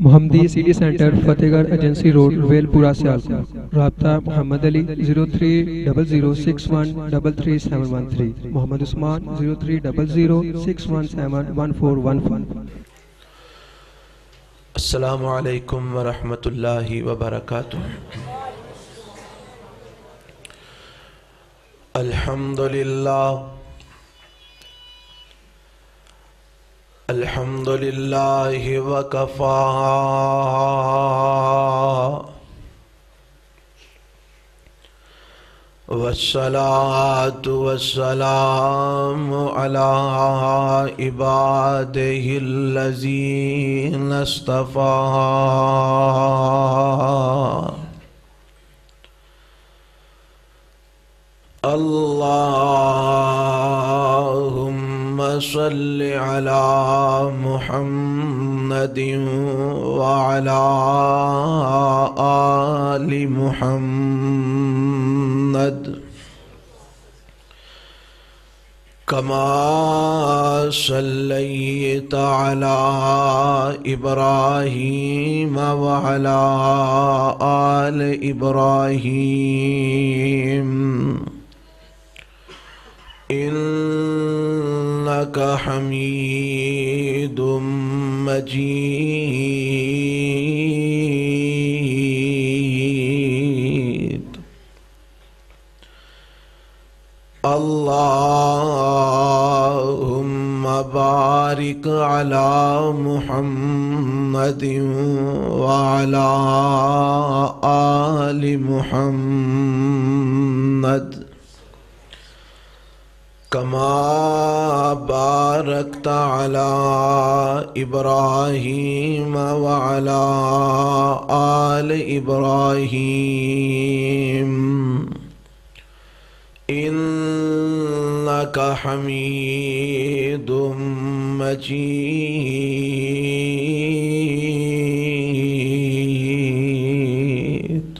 محمدی city centre فتح گڑھ agency road well پورہ سیالکوٹ. رابطہ محمد علی 0300613373 محمد عثمان 030061711415. السلام علیکم ورحمۃ اللہ وبرکاتہ. الحمدللہ وکفا والصلاة والسلام علی عبادہ الذین اصطفیٰ. اللہم صل علی محمد وعلی آل محمد کما صلیت علی ابراہیم وعلی آل ابراہیم انک حمید مجید. اللہم بارک علی محمد وعلی آل محمد کما بارکت علی ابراہیم وعلی آل ابراہیم انک حمید مجید.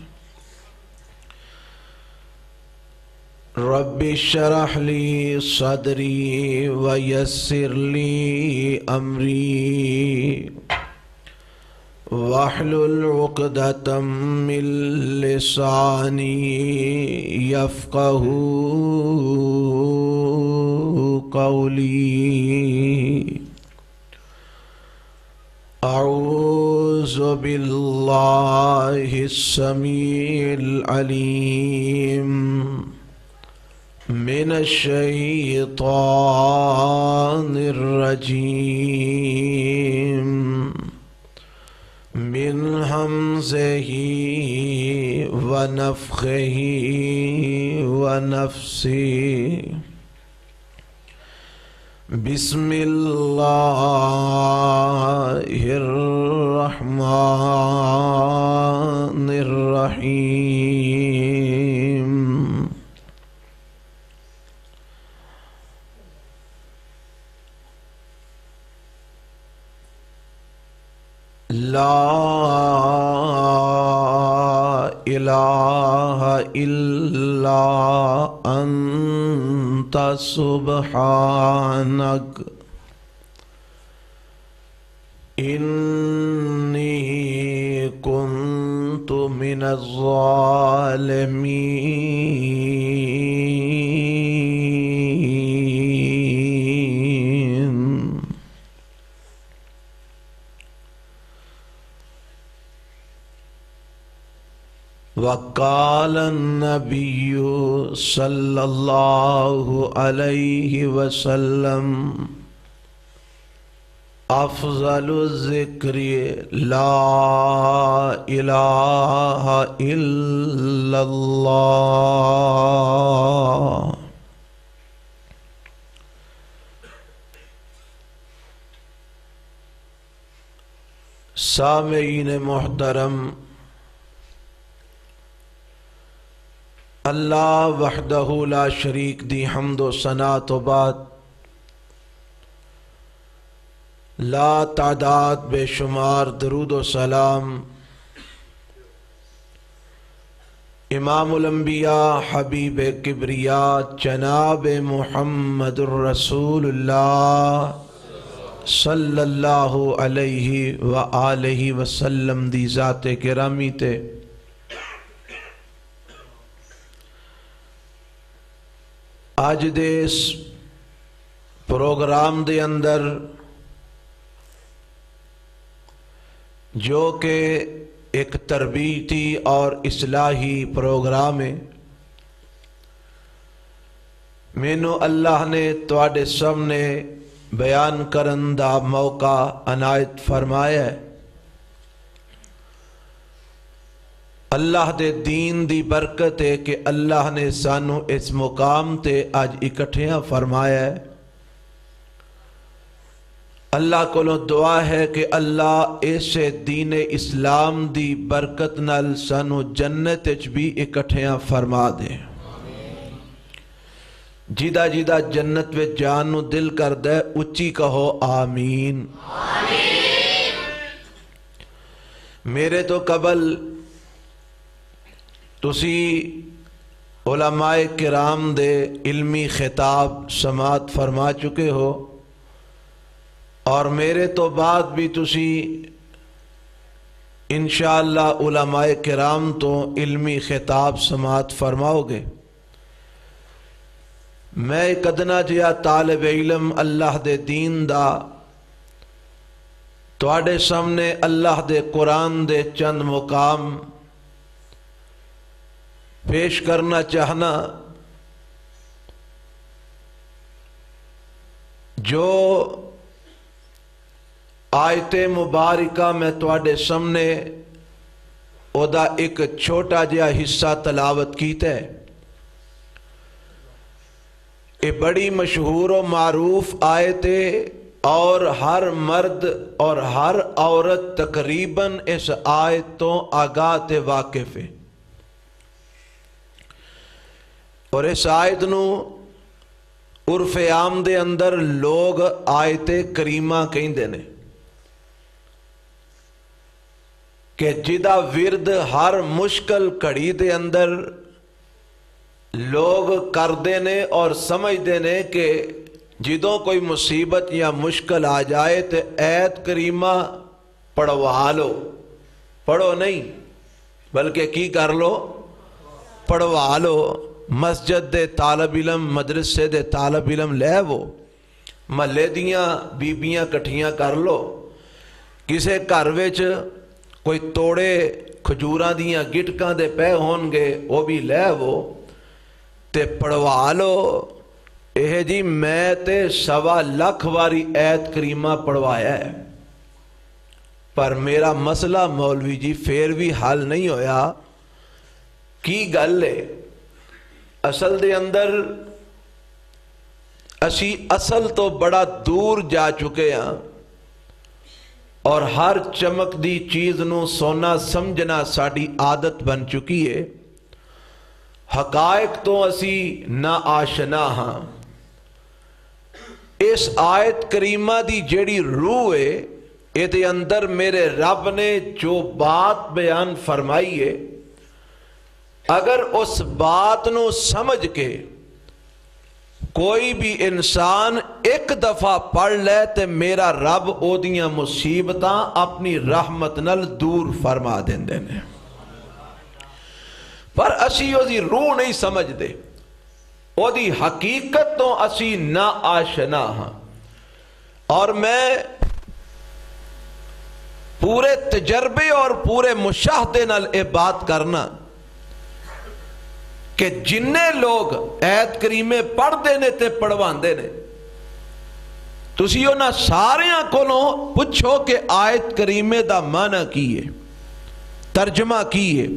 رب اشرح لی صدری ویسر لی امری واحلل عقدۃ من لسانی یفقہوا قولی. اعوذ باللہ السمیع العلیم من الشیطان الرجیم من ہمزہ ونفخہ ونفثہ. بسم اللہ الرحمن الرحیم. لا الہ الا انت سبحانک انی کنت من الظالمین. وقال النبی صلی اللہ علیہ وسلم افضل الذکر لا الہ الا اللہ. سامعین محترم، اللہ وحدہ لا شریک دی حمد و ثنا تو بعد لا تعداد بے شمار درود و سلام امام الانبیاء حبیب کبریا جناب محمد الرسول اللہ صلی اللہ علیہ وآلہ وسلم دی ذات گرامی تے آج دے اس پروگرام دے اندر جو کہ ایک تربیتی اور اصلاحی پروگرام ہے، مینوں اللہ نے تواڈے سامنے بیان کرن دا موقع عنایت فرمایا ہے۔ اللہ دے دین دی برکت ہے کہ اللہ نے سانو اس مقام تے آج اکٹھیاں فرمایا ہے۔ اللہ کولوں دعا ہے کہ اللہ ایسے دین اسلام دی برکت نال سانو جنت وچ بھی اکٹھیاں فرما دے۔ جیدہ جیدہ جنت وچ جان نو دل کر دے اچھی کہو آمین۔ میرے تو قبل تسی علماء کرام دے علمی خطاب سماعت فرما چکے ہو، اور میرے تو بعد بھی تسی انشاءاللہ علماء کرام تو علمی خطاب سماعت فرماؤ گے۔ میں ایک ادنا جیا طالب علم اللہ دے دین دا تواڈے سامنے اللہ دے قرآن دے چند مقام پیش کرنا چاہنا، جو آیت مبارکہ میں تواڈے سامنے اودا ایک چھوٹا جہا حصہ تلاوت کیتا ہے۔ یہ بڑی مشہور و معروف آیت ہے، اور ہر مرد اور ہر عورت تقریباً اس آیت تو آگاہ تے واقف ہے، اور اس آیت نو عرف عام دے اندر لوگ آیت کریمہ کہندے نے، کہ جدا ورد ہر مشکل کڑی دے اندر لوگ کردے نے اور سمجھدے نے کہ جدوں کوئی مصیبت یا مشکل آ جائے تو ایت کریمہ پڑھوا لو، پڑھو نہیں بلکہ کی کر لو، پڑھوا لو۔ مسجد دے طالب علم، مدرسے دے طالب علم لے وہ محلے دیاں بیبیاں کٹھیاں کر لو، کسے گھر وچ کوئی توڑے کھجوراں دیاں گٹکاں دے پے ہون گے وہ بھی لے وہ تے پڑھوا لو۔ اے جی میں تے 1.25 لاکھ واری ایت کریمہ پڑھوایا ہے، پر میرا مسئلہ مولوی جی پھر بھی حل نہیں ہویا۔ کی گل ہے؟ اصل دے اندر اسی اصل تو بڑا دور جا چکے ہیں، اور ہر چمک دی چیز نو سونا سمجھنا ساڑی عادت بن چکی ہے۔ حقائق تو اسی نہ آشنا ہاں۔ اس آیت کریمہ دی جیڑی روح ہے، اے دے اندر میرے رب نے جو بات بیان فرمائی ہے، اگر اس بات نو سمجھ کے کوئی بھی انسان ایک دفعہ پڑھ لے تے میرا رب او دیاں مصیبتاں اپنی رحمت نال دور فرما دیندے نے، پر اسی او دی روح نہیں سمجھ دے، او دی حقیقت تو اسی نہ آشنا ہاں۔ اور میں پورے تجربے اور پورے مشاہدے نال اے بات کرنا کہ جننے لوگ ایت کریمے پڑھ دینے تے پڑھوان دینے، تسی انہاں ساریاں کولوں پوچھو کہ آیت کریمے دا معنی کی ہے، ترجمہ کی ہے۔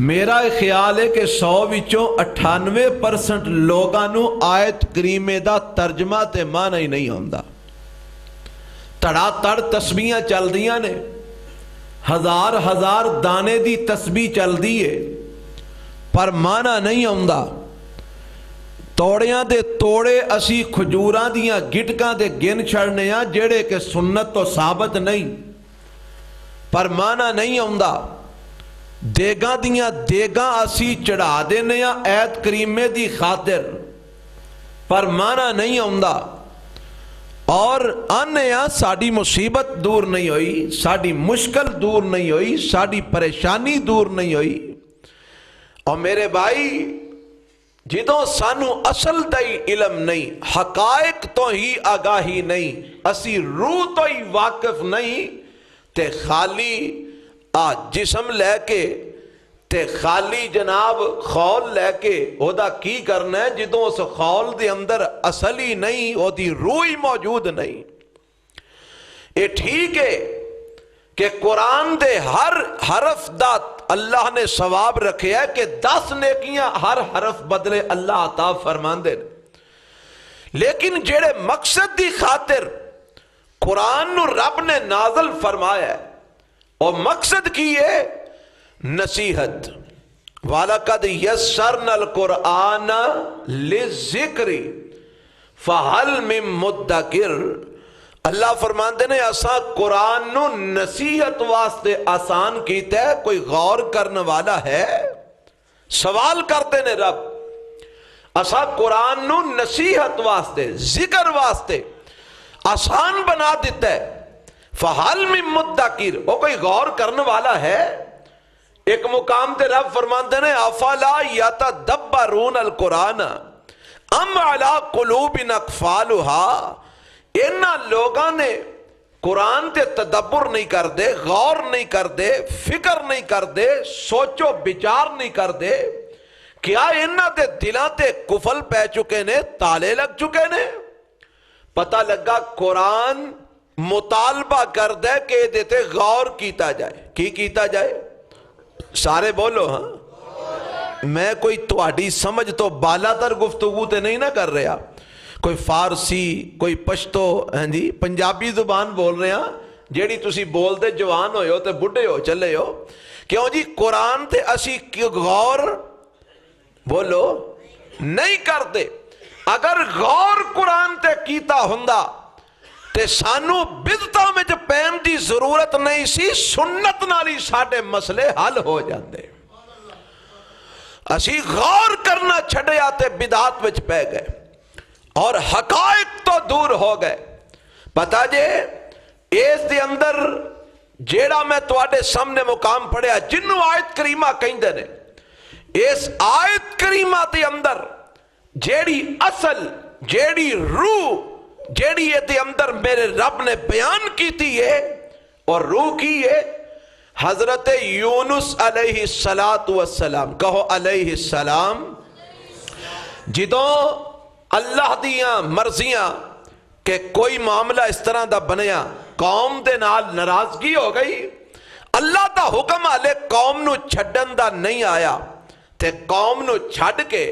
میرا خیال ہے کہ 100 وچوں 98% لوگانو آیت کریمے دا ترجمہ تے معنی ہی نہیں ہوندا۔ تڑا تڑ تسبیحاں چل دیاں نے، ہزار ہزار دانے دی تسبیح چل دیئے، پر معنی نہیں ہوندا۔ توڑیاں دے توڑے اسی کھجوراں دیاں گٹکاں دے گن چھڑنے ہاں جڑے کہ سنت تو ثابت نہیں، پر معنی نہیں ہوندا۔ دیگاں دیاں دیگاں اسی چڑھا دینے ہاں ایت کریمے دی خاطر، پر معنی نہیں ہوندا۔ اور آنے ساڑی مصیبت دور نہیں ہوئی، ساڑی مشکل دور نہیں ہوئی، ساڑی پریشانی دور نہیں ہوئی۔ اور میرے بھائی جدوں سانو اصل دائی علم نہیں، حقائق تو ہی آگاہی نہیں، اسی روح تو ہی واقف نہیں، تے خالی جسم لے کے تے خالی جناب خول لے کے او دا کی کرنا ہے جدوں اس خول دے اندر اصل ہی نہیں، او دی روح ہی موجود نہیں۔ اے ٹھیک ہے کہ قرآن دے ہر حرف دا اللہ نے ثواب رکھے ہے کہ 10 نیکیاں ہر حرف بدلے اللہ عطا فرمان دے، لیکن جڑے مقصد دی خاطر قرآن نو رب نے نازل فرمایا ہے اور مقصد کی ہے نصیحت۔ وَلَقَدْ يَسَّرْنَا الْقُرْآنَ لِلذِّكْرِ فَهَلْ مِن مُدَّكِرٍ۔ اللہ فرماندے نے اساں قرآن نو نصیحت واسطے آسان کیتا ہے، کوئی غور کرنے والا ہے؟ سوال کرتے نے رب، اساں قرآن نو نصیحت واسطے ذکر واسطے آسان بنا دیتا ہے، فَهَلْ مِن مُدَّكِرٍ، وہ کوئی غور کرنے والا ہے؟ ایک مقام تے رب فرماندے نے افلا یتدبرون القرآن ام علی قلوب اقفالها، انہاں لوگاں نے قرآن تے تدبر نہیں کر دے، غور نہیں کر دے، فکر نہیں کر دے، سوچو بچار نہیں کر دے، کیا انہاں تے دلاں تے کفل پہ چکے نے، تالے لگ چکے نے؟ پتہ لگا قرآن مطالبہ کر دے کہ دیتے غور کیتا جائے۔ کی کیتا جائے؟ سارے بولو ہاں، میں کوئی تواڈی سمجھ تو بالا تر گفتگو تے نہیں نہ کر رہا، کوئی فارسی کوئی پشتو ہیں جی پنجابی زبان بول رہے ہیں جیڑی تسی بول دے جوان ہوئے ہو تے بڑھے ہو چلے ہو، کیوں جی قرآن تے اسی غور بولو نہیں کر دے۔ اگر غور قرآن تے کیتا ہوندا تے سانو بدعتاں وچ پین دی ضرورت نہیں سی، سنت نالی ساڈے مسئلے حل ہو جاندے۔ اسی غور کرنا چھڈیا تے بدعت وچ پے گئے اور حقائق تو دور ہو گئے۔ پتہ جے اس دے اندر جیڑا میں تواڈے سامنے مقام پڑھیا جنوں آیت کریمہ کہندے نے، اس آیت کریمہ دے اندر جیڑی اصل جیڑی روح جیڑی یہ دے اندر میرے رب نے بیان کی تھی ہے اور روح کی ہے، حضرت یونس علیہ السلام، کہو علیہ السلام، جدوں اللہ دیاں مرضیاں کہ کوئی معاملہ اس طرح دا بنیا، قوم دے نال ناراضگی ہو گئی، اللہ دا حکم آلے قوم نو چھڈن دا نہیں آیا، تے قوم نو چھڈ کے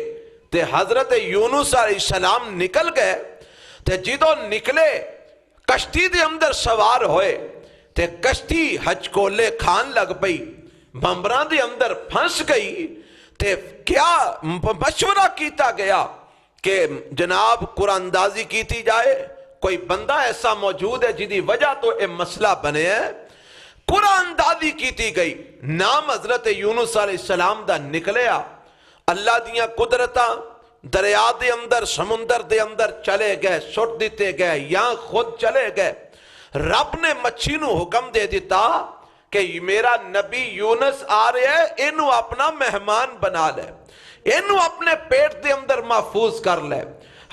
تے حضرت یونس علیہ السلام نکل گئے، تے جدوں نکلے کشتی دے اندر سوار ہوئے تے کشتی ہچکولے کھان لگ پئی، بمبران دے اندر پھنس گئی، تے کیا مشورہ کیتا گیا کہ جناب قرآن اندازی کیتی جائے، کوئی بندہ ایسا موجود ہے جدی وجہ تو اے مسئلہ بنے ہے، قرآن اندازی کیتی گئی، نام حضرت یونس علیہ السلام دا نکلیا، اللہ دیاں قدرتاں دریا دے اندر سمندر دے اندر چلے گئے، سٹ دیتے گئے یا خود چلے گئے، رب نے مچھی نو حکم دے دیتا کہ میرا نبی یونس آ رہے ہے، انہوں اپنا مہمان بنا لے، انہوں اپنے پیٹ دے اندر محفوظ کر لے۔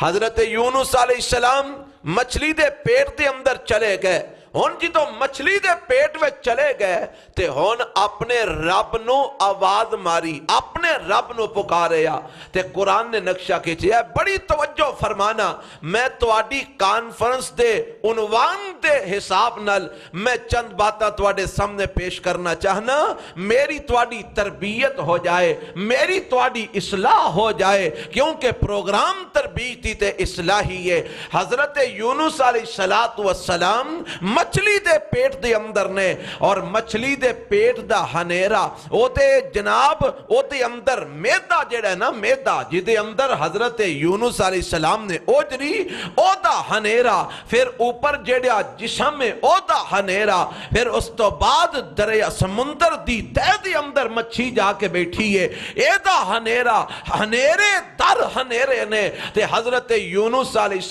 حضرت یونس علیہ السلام مچھلی دے پیٹ دے اندر چلے گئے، ہون جی تو مچھلی دے پیٹ میں چلے گئے تے ہون اپنے رب نو آواز ماری، اپنے رب نو پکاریا، تے قرآن نے نقشہ کھینچیا ہے۔ بڑی توجہ فرمانا، میں تواڈی کانفرنس دے عنوان دے حساب نال میں چند باتاں تواڈے سامنے پیش کرنا چاہنا، میری تواڈی تربیت ہو جائے، میری تواڈی اصلاح ہو جائے، کیونکہ پروگرام تربیتی تے اصلاحی ہے۔ حضرت یونس علیہ السلام مچھلی دے پیٹ دے اندر نے، اور مچھلی دے پیٹ دا ہنیرا او تے جناب او تے اندر میدا جڑا ہے نا، میدا جدے اندر حضرت یونس علیہ السلام نے اوجری او دا ہنیرا، پھر اوپر جڑا جسم میں او دا ہنیرا، پھر اس تو بعد دریا سمندر دی تہ دے اندر مچھی جا کے بیٹھی ہے، اے دا ہنیرا، ہنیرے در ہنیرے نے تے حضرت یونس علیہ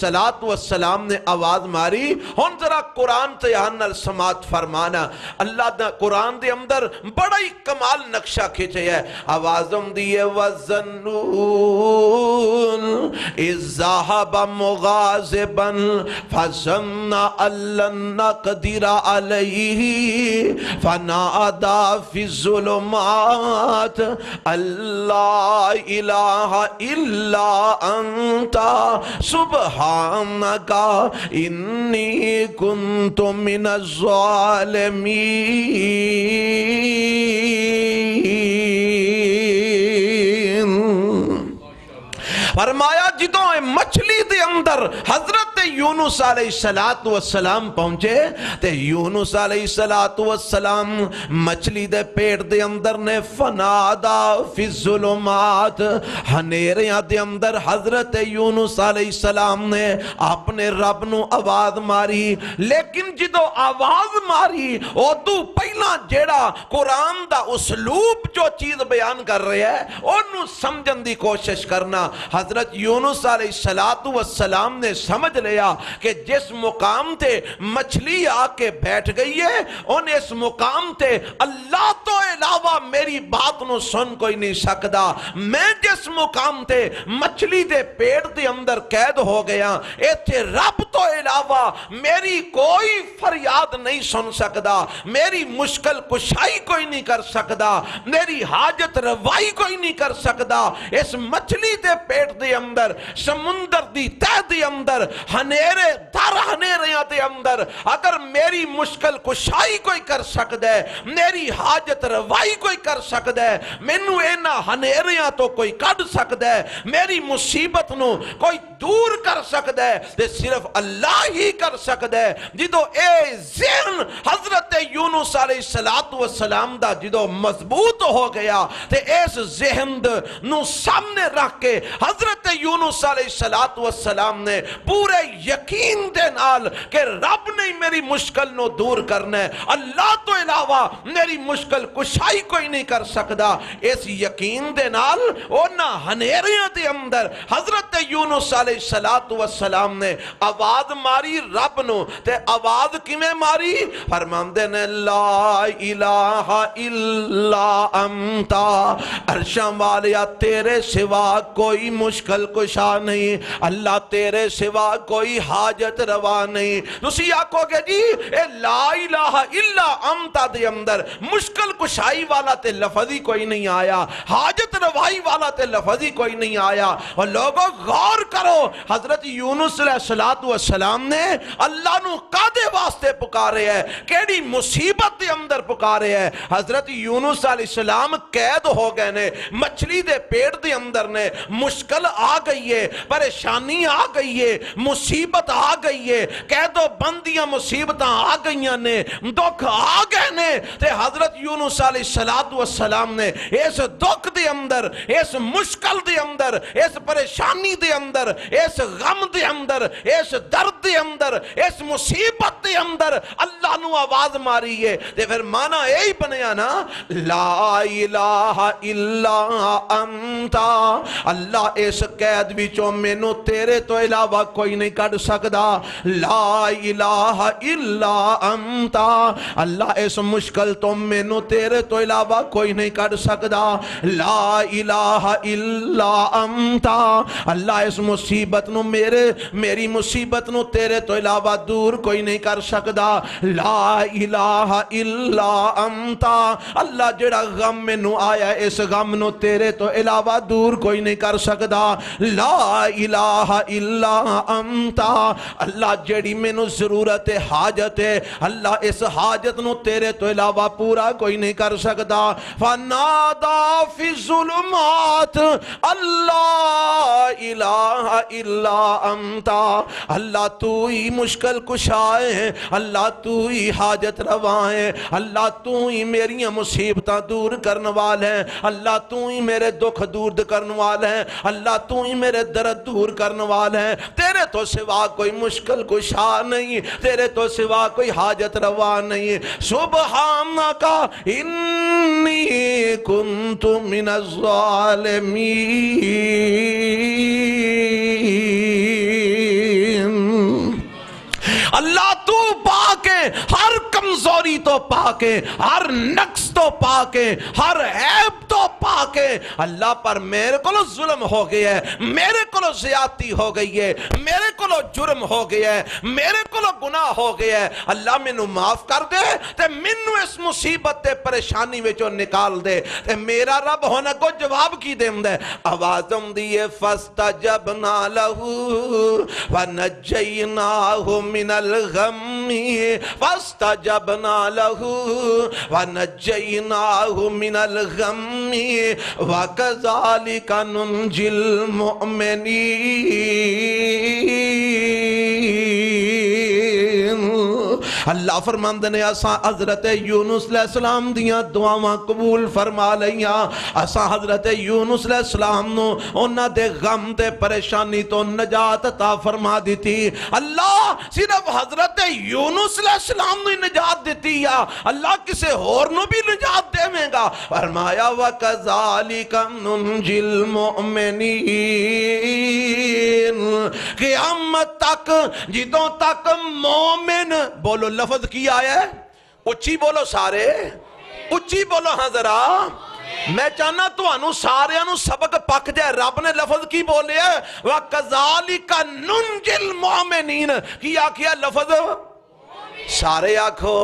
السلام نے آواز ماری۔ ہن ذرا قرآن تے آنر سماعت فرمانا، اللہ دا قرآن دے اندر بڑا ہی کمال نقشہ کھچے ہے، آوازم دیئے وَالظَّنُّونَ اِذْ ذَهَبَ مُغَاضِبًا فَظَنَّ أَن لَّن نَّقْدِرَ عَلَيْهِ فَنَادَىٰ فِي الظُّلُمَاتِ أَن لَّا إِلَٰهَ إِلَّا أَنتَ سُبْحَانَكَ إِنِّي كُنتُ مِنَ الظَّالِمِينَ۔ فرمایا جدوں مچھلی دے اندر حضرت یونس علیہ السلام پہنچے تے یونس علیہ السلام مچھلی دے پیٹ دے اندر نے فنادا فی الظلمات، ہنیریاں دے اندر حضرت یونس علیہ السلام نے اپنے رب نو آواز ماری، لیکن جدوں آواز ماری ادو پہلا جیڑا قرآن دا اسلوب جو چیز بیان کر رہے ہیں انہوں سمجھن دی کوشش کرنا۔ حضرت یونس علیہ السلام نے سمجھ لیا کہ جس مقام تے مچھلی آ کے بیٹھ گئی ہے ان اس مقام تے اللہ تو علاوہ میری بات نو سن کوئی نہیں سکدا، میں جس مقام تے مچھلی دے پیٹ دے اندر قید ہو گیا ایتھے رب تو علاوہ میری کوئی فریاد نہیں سن سکدا، میری مشکل کشائی کوئی نہیں کر سکدا، میری حاجت روائی کوئی نہیں کر سکدا۔ اس مچھلی دے پیٹ دے اندر سمندر دی تہ دے اندر ہنیرے در ہنیریاں دے اندر اگر میری مشکل کشائی کوئی کر سکتا ہے، میری حاجت روائی کوئی کر سکتا ہے، مینوں اینا ہنیریاں تو کوئی کڈ سکتا ہے، میری مصیبت نو کوئی دور کر سکتا ہے تے صرف اللہ ہی کر سکتا ہے۔ جدو اے ذہن حضرت یونس علیہ السلام دا جدو مضبوط ہو گیا تے اس ذہن نو سامنے رکھ کے حضرت یونس علیہ السلام نے پورے یقین دے نال کہ رب نے میری مشکل نو دور کرنا ہے، اللہ تو علاوہ میری مشکل کشائی کوئی نہیں کر سکتا، اس یقین دے نال اونا ہنیریاں دے اندر حضرت یونس علیہ السلام نے آواز ماری رب نو، تے آواز کیویں ماری؟ فرماندے نے لا الہ الا انتا، عرشاں والیا تیرے سوا کوئی مشکل کشا نہیں، اللہ تیرے سوا کوئی حاجت روا نہیں۔ تسی آکھو گے جی اے لا الہ الا انتا دے اندر مشکل کشائی والا تے لفظی کوئی نہیں آیا، حاجت روائی والا تے لفظی کوئی نہیں آیا، اور لوگوں غور کرو حضرت یونس علیہ السلام نے اللہ نو قادے واسطے پکارے ہے، کیڑی مصیبت دے اندر پکارے ہے۔ حضرت یونس علیہ السلام قید ہو گئے نے، مچھلی دے پیٹ دے اندر نے، مشکل آ گئی ہے، پریشانی آ گئی ہے، مصیبت آ گئی ہے، قید و بندیاں مصیبتاں آ گئیاں نے، دکھ آ گئے نے، تے حضرت یونس علیہ السلام نے اس دکھ دے اندر، اس مشکل دے اندر، اس پریشانی دے اندر، اس غم دے اندر، اس درد دے اندر، اس مصیبت دے اندر اللہ نو آواز ماری ہے، تے پھر مانا یہی بنیا نا لا الہ الا انتا، اللہ اس قید وچوں مینوں تیرے تو علاوہ کوئی نہیں کڈ سکدا، لا الہ الا انتا، اللہ اس مشکل تو مینوں تیرے تو علاوہ کوئی نہیں کڈ سکدا، لا الہ الا انتا، اللہ اس مصیبت نو میری مصیبت نو تیرے تو علاوہ دور کوئی نہیں کر سکدا، لا الہ الا انتا، اللہ جڑا غم مینوں آیا اس غم نو تیرے تو علاوہ دور کوئی نہیں کر سکدا، لا الہ الا انتا، اللہ جڑی مینوں ضرورت حاجت ہے اللہ اس حاجت نو تیرے تو علاوہ پورا کوئی نہیں کر سکدا، فنادا فی الظلمات اللہ الہ الا انت، اللہ تو ہی مشکل کشا ہے، اللہ تو ہی حاجت روا ہے، اللہ تو ہی میری مصیبتاں دور کرنے والا ہے، اللہ تو ہی میرے دکھ دور کرنے والا ہے، اللہ تو ہی میرے درد دور کرنے والا ہے، تیرے تو سوا کوئی مشکل کشا نہیں، تیرے تو سوا کوئی حاجت روا نہیں، سبحانک انی کنت من الظالمین۔ اللہ تو پاک ہے، ہر کمزوری تو پاک ہے، ہر نقص تو پاک ہے، ہر عیب تو پاک ہے۔ اللہ پر میرے کو ظلم ہو گیا ہے، میرے کو زیادتی ہو گئی ہے، میرے کو جرم ہو گیا ہے، میرے کو گناہ ہو گیا ہے، اللہ مینوں معاف کر دے تے مینوں اس مصیبت تے پریشانی وچوں نکال دے۔ تے میرا رب ہونا کو جواب کی دیندا ہے، آواز آندی ہے فاستجبنا له ونجیناہ من الغم، فاستجبنا له ونجیناہ من الغم وکذالک ننجی المؤمنین۔ اللہ فرماندے نے اساں حضرت یونس علیہ السلام دیاں دعاواں قبول فرما لیاں، اساں حضرت یونس علیہ السلام نو انہاں دے غم تے پریشانی تو نجات عطا فرما دیتی۔ اللہ صرف حضرت یونس علیہ السلام نو نجات دیتی یا اللہ کسے اور نو بھی نجات دے میں گا؟ فرمایا وَكَذَلِكَ نُنْجِي الْمُؤْمِنِينَ۔ قیامت تک جدوں تک مومن، بولو لفظ کی آیا ہے، اچھی بولو سارے، اچھی بولو ہاں ذرا، میں چاہنا تو انو سارے انو سبق پک جائے۔ رب نے لفظ کی بولے ہے وَكَذَلِكَ نُنْجِي الْمُؤْمِنِينَ، کیا لفظ سارے آکھو۔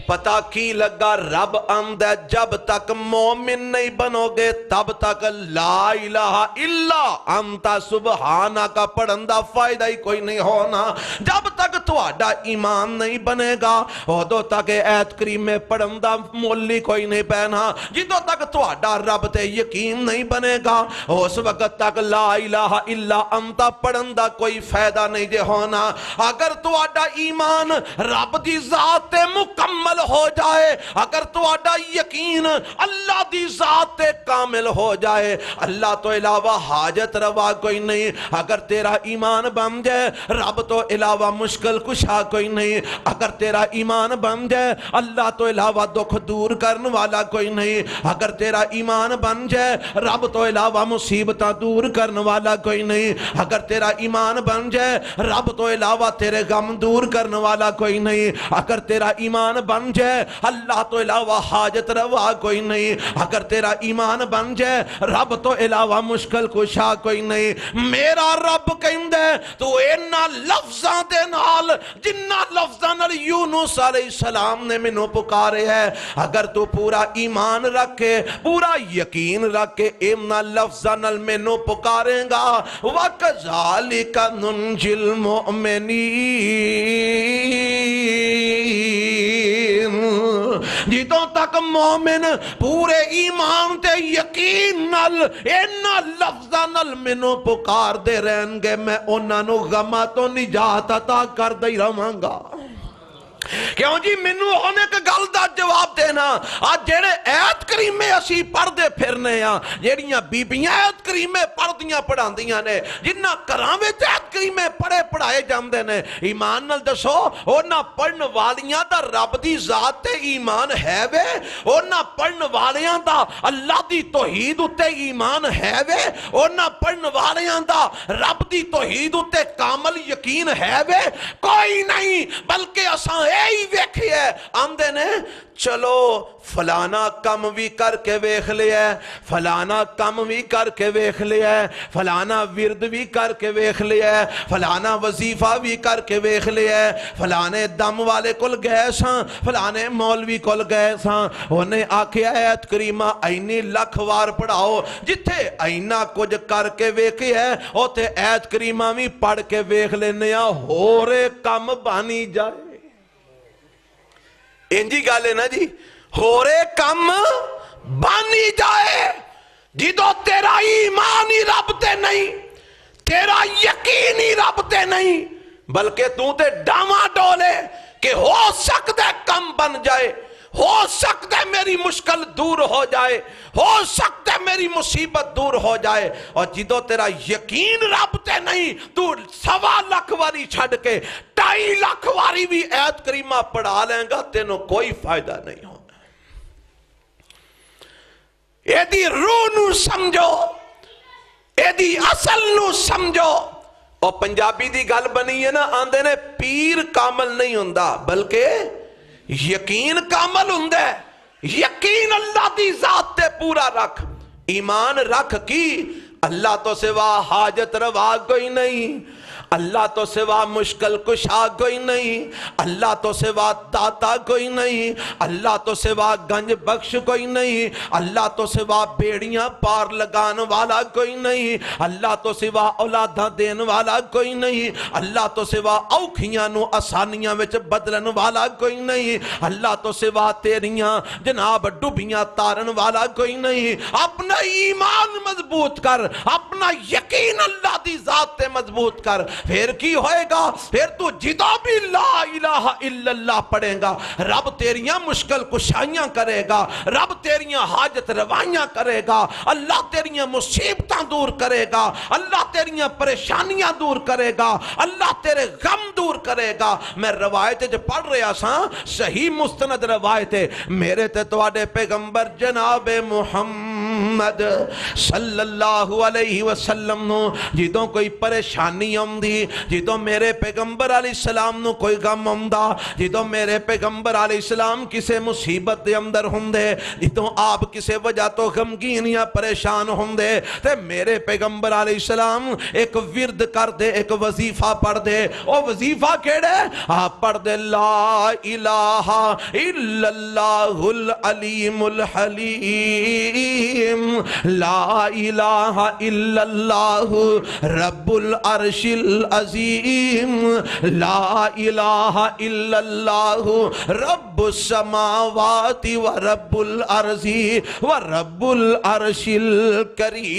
پتہ کی لگا رب آمدہ جب تک مومن نہیں بنو گے تب تک لا الہ الا انت سبحانہ کا پڑھندہ فائدہ ہی کوئی نہیں ہونا۔ جب تک تہاڈا ایمان نہیں بنے گا ادو تک ایت کریم میں پڑھندہ مولی کوئی نہیں پہنا۔ جدو تک تہاڈا رب تے یقین نہیں بنے گا اس وقت تک لا الہ الا انت پڑھندہ کوئی فائدہ نہیں دے ہونا۔ اگر تہاڈا ایمان رب دی ذات تے مکمل ہو جائے، اگر تہاڈا یقین اللہ دی ذات تے کامل ہو جائے، اللہ تو علاوہ حاجت روا کوئی نہیں۔ اگر تیرا ایمان بن جائے رب تو علاوہ مشکل کشا کوئی نہیں۔ اگر تیرا ایمان بن جائے اللہ تو علاوہ دکھ دور کرنے والا کوئی نہیں۔ اگر تیرا ایمان بن جائے رب تو علاوہ مصیبتاں دور کرنے والا کوئی نہیں۔ اگر تیرا ایمان بن جائے رب تو علاوہ تیرے غم دور کرنے والا کوئی نہیں۔ اگر تیرا ایمان بن جائے اللہ تو علاوہ حاجت روا کوئی نہیں۔ اگر تیرا ایمان بن جائے رب تو علاوہ مشکل کشا کوئی نہیں۔ میرا رب کہندے تو اینا لفظاں دے نال جنہ لفظاں نال یونس علیہ السلام نے منو پکارے ہے، اگر تو پورا ایمان رکھے پورا یقین رکھے اینا لفظاں نال منو پکارے گا وَكَذَلِكَ نُنْجِي الْمُؤْمِنِينَ۔ جدوں تک مومن پورے ایمان تے یقین نال اینا لفظاں نال منو پکار دے رہن گے میں انہاں نو غماں تو نجات عطا کر دے رہاں گا۔ کیوں جی منو ہونے کے گل دا جواب دینا۔ آج جیڑے ایت کریمے اسی پڑھ دے پھرنے ہاں، جیڑیاں بیبیاں ایت کریمے پڑھ دیاں پڑھان دیاں نے، جنہ کراوے ایت کریمے پڑھے پڑھائے جاندے نے، ایمان نال دسو اونا پڑھن والیاں دا رب دی ذات تے ایمان ہے وے؟ اونا پڑھن والیاں دا اللہ دی توحید اتے ایمان ہے وے؟ اونا پڑھن والیاں دا رب دی توحید اتے کامل یقین ہے وے؟ کوئی نہیں، بلکہ اساں ہی ویکھی ہے آمدے نے چلو فلانا کم بھی کر کے ویکھ لیا ہے، فلانا کم بھی کر کے ویکھ لیا ہے، فلانا ورد بھی کر کے ویکھ لیا ہے، فلانا وظیفہ بھی کر کے ویکھ لیا ہے، فلانے دم والے کل گئے ساں، فلانے مولوی کل گئے ساں، انہیں آکھیا ایت کریمہ اینی لکھ وار پڑھاؤ، جتھے اینا کچھ کر کے ویکھی ہے اوتے ایت کریمہ بھی پڑھ کے ویکھ لینے ہو رے کم بانی جائے۔ انجی گالے نا جی، ہو رے کم بانی جائے۔ جدو تیرا ایمان ہی رب تے نہیں، تیرا یقین ہی رب تے نہیں بلکہ تو تے ڈاما ڈولے کہ ہو سکتا ہے کم بن جائے، ہو سکتا ہے میری مشکل دور ہو جائے، ہو سکتا ہے میری مصیبت دور ہو جائے، اور جدو تیرا یقین رب تے نہیں تو 1.25 لاکھ واری چھڑ کے 2.5 لاکھ واری بھی ایت کریمہ پڑھا لیں گا تینوں کوئی فائدہ نہیں ہونا۔ ایدی روح نو سمجھو، ایدی اصل نو سمجھو۔ اور پنجابی دی گل بنی ہے نا، آندے نے پیر کامل نہیں ہوندہ بلکہ یقین کامل ہوندہ ہے۔ یقین اللہ دی ذات تے پورا رکھ، ایمان رکھ کی اللہ تو سوا حاجت روا کوئی نہیں، اللہ تو سوا مشکل کشا کوئی نہیں، اللہ تو سوا داتا کوئی نہیں، اللہ تو سوا گنج بخش کوئی نہیں، اللہ تو سوا بیڑیاں پار لگان والا کوئی نہیں، اللہ تو سوا اولاداں دین والا کوئی نہیں، اللہ تو سوا اوکھیاں نو آسانیاں وچ بدلن والا کوئی نہیں، اللہ تو سوا تیریاں جناب ڈوبیاں تارن والا کوئی نہیں۔ اپنا ایمان مضبوط کر، اپنا یقین اللہ دی ذات تے مضبوط کر، پھر کی ہوئے گا؟ پھر تو جدا بھی لا الہ الا اللہ پڑھیں گا، رب تیریاں مشکل کشائیاں کرے گا، رب تیریاں حاجت روائیاں کرے گا، اللہ تیریاں مصیبتاں دور کرے گا، اللہ تیریاں پریشانیاں دور کرے گا، اللہ تیرے غم دور کرے گا۔ میں روایت جو پڑھ رہا سا صحیح مستند روایت ہے، میرے تے تواڈے پیغمبر جناب محمد صلی اللہ علیہ وسلم نو جدوں کوئی پریشانی آمدی، جدوں میرے پیغمبر علیہ السلام نو کوئی غم آمدا، جدوں میرے پیغمبر علیہ السلام کسے مصیبت دے اندر ہوندے، جدوں آپ کسے وجہ تو غمگین یا پریشان ہوندے، تے میرے پیغمبر علیہ السلام ایک ورد کر دے، ایک وظیفہ پڑھ دے۔ او وظیفہ کیڑے؟ آپ پڑھ دے لا الہ الا اللہ العلیم الحلیم، لا الہ الا اللہ رب العرش العظیم، لا الہ الا اللہ رب السماوات و رب الارض و رب العرش الکریم۔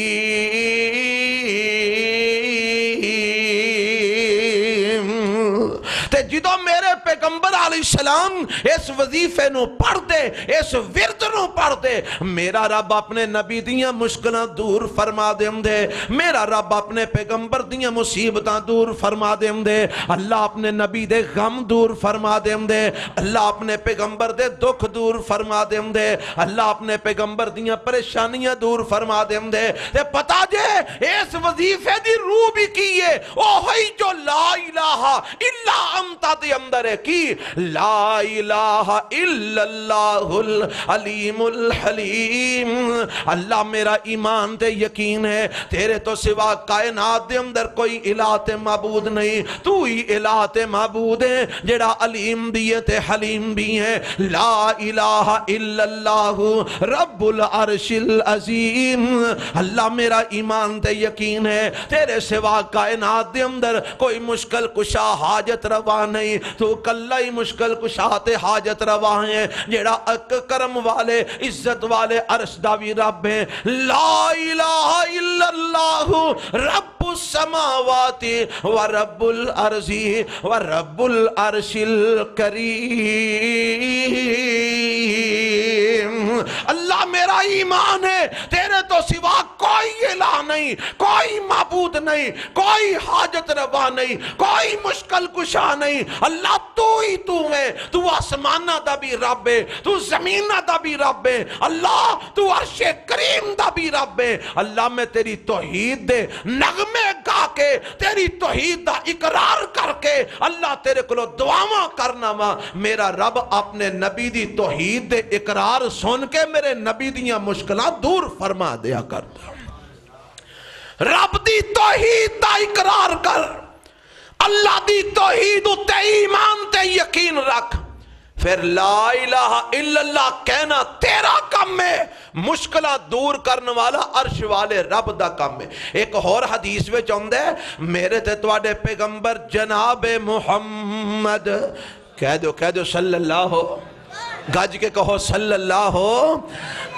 تے جدو میرے پیغمبر علیہ السلام اس وظیفے نو پڑھ دے، اس ورد نو پڑھ دے، میرا رب اپنے نبی دیاں مشکلیں دور فرما دیں دے، میرا رب اپنے پیغمبر دیاں مصیبتاں دور فرما دیں دے، اللہ اپنے نبی دے غم دور فرما دیں دے، اللہ اپنے پیغمبر دے دکھ دور فرما دیں دے، اللہ اپنے پیغمبر دیاں پریشانیاں دور فرما دیں دے۔ تے پتا جے اس وظیفے دی روح بھی کیے، اوہی جو لا الہ الا انت دے اندر ہے کی لا الہ الا اللہ العلیم الحلیم۔ اللہ میرا ایمان تے یقین ہے تیرے تو سوا کائنات دے اندر کوئی الہ تے معبود نہیں، تو ہی الہ تے معبود ہے جڑا علیم بھی ہے تے حلیم بھی ہے۔ لا الہ الا اللہ رب العرش العظیم۔ اللہ میرا ایمان تے یقین ہے تیرے سوا کائنات دے اندر کوئی مشکل کشا حاجت روا نہیں، تو کلہ ہی مشکل کشا تے حاجت روا ہیں، جیڑا کرم والے عزت والے عرش داوی رب ہیں۔ لا الہ الا اللہ رب السماوات و رب الارض و رب العرش الکریم۔ اللہ میرا ایمان ہے تیرے تو سوا کوئی الہ نہیں، کوئی معبود نہیں، کوئی حاجت روا نہیں، کوئی مشکل کشا نہیں۔ اللہ تو ہی تو ہے، تو آسمانہ دا بھی رب ہے، تو زمینہ دا بھی رب ہے، اللہ تو عرش کریم دا بھی رب ہے۔ اللہ میں تیری توحید دے نغمے گا کے، تیری توحید دا اقرار کر کے اللہ تیرے کلو دعاواں کرنا وا، میرا رب اپنے نبی دی توحید دے اقرار سن کے میرے نبی دیاں مشکلات دور فرما دیا کرتا۔ رب دی توحید دا اقرار کر، اللہ دی توحید تے ایمان تے یقین رکھ، پھر لا الہ الا اللہ کہنا تیرا کم ہے، مشکلہ دور کرنے والا عرش والے رب دا کم ہے۔ ایک اور حدیث میں چاہتا ہے میرے تے تواڈے پیغمبر جناب محمد کہہ دو صلی اللہ گج کے کہو صلی اللہ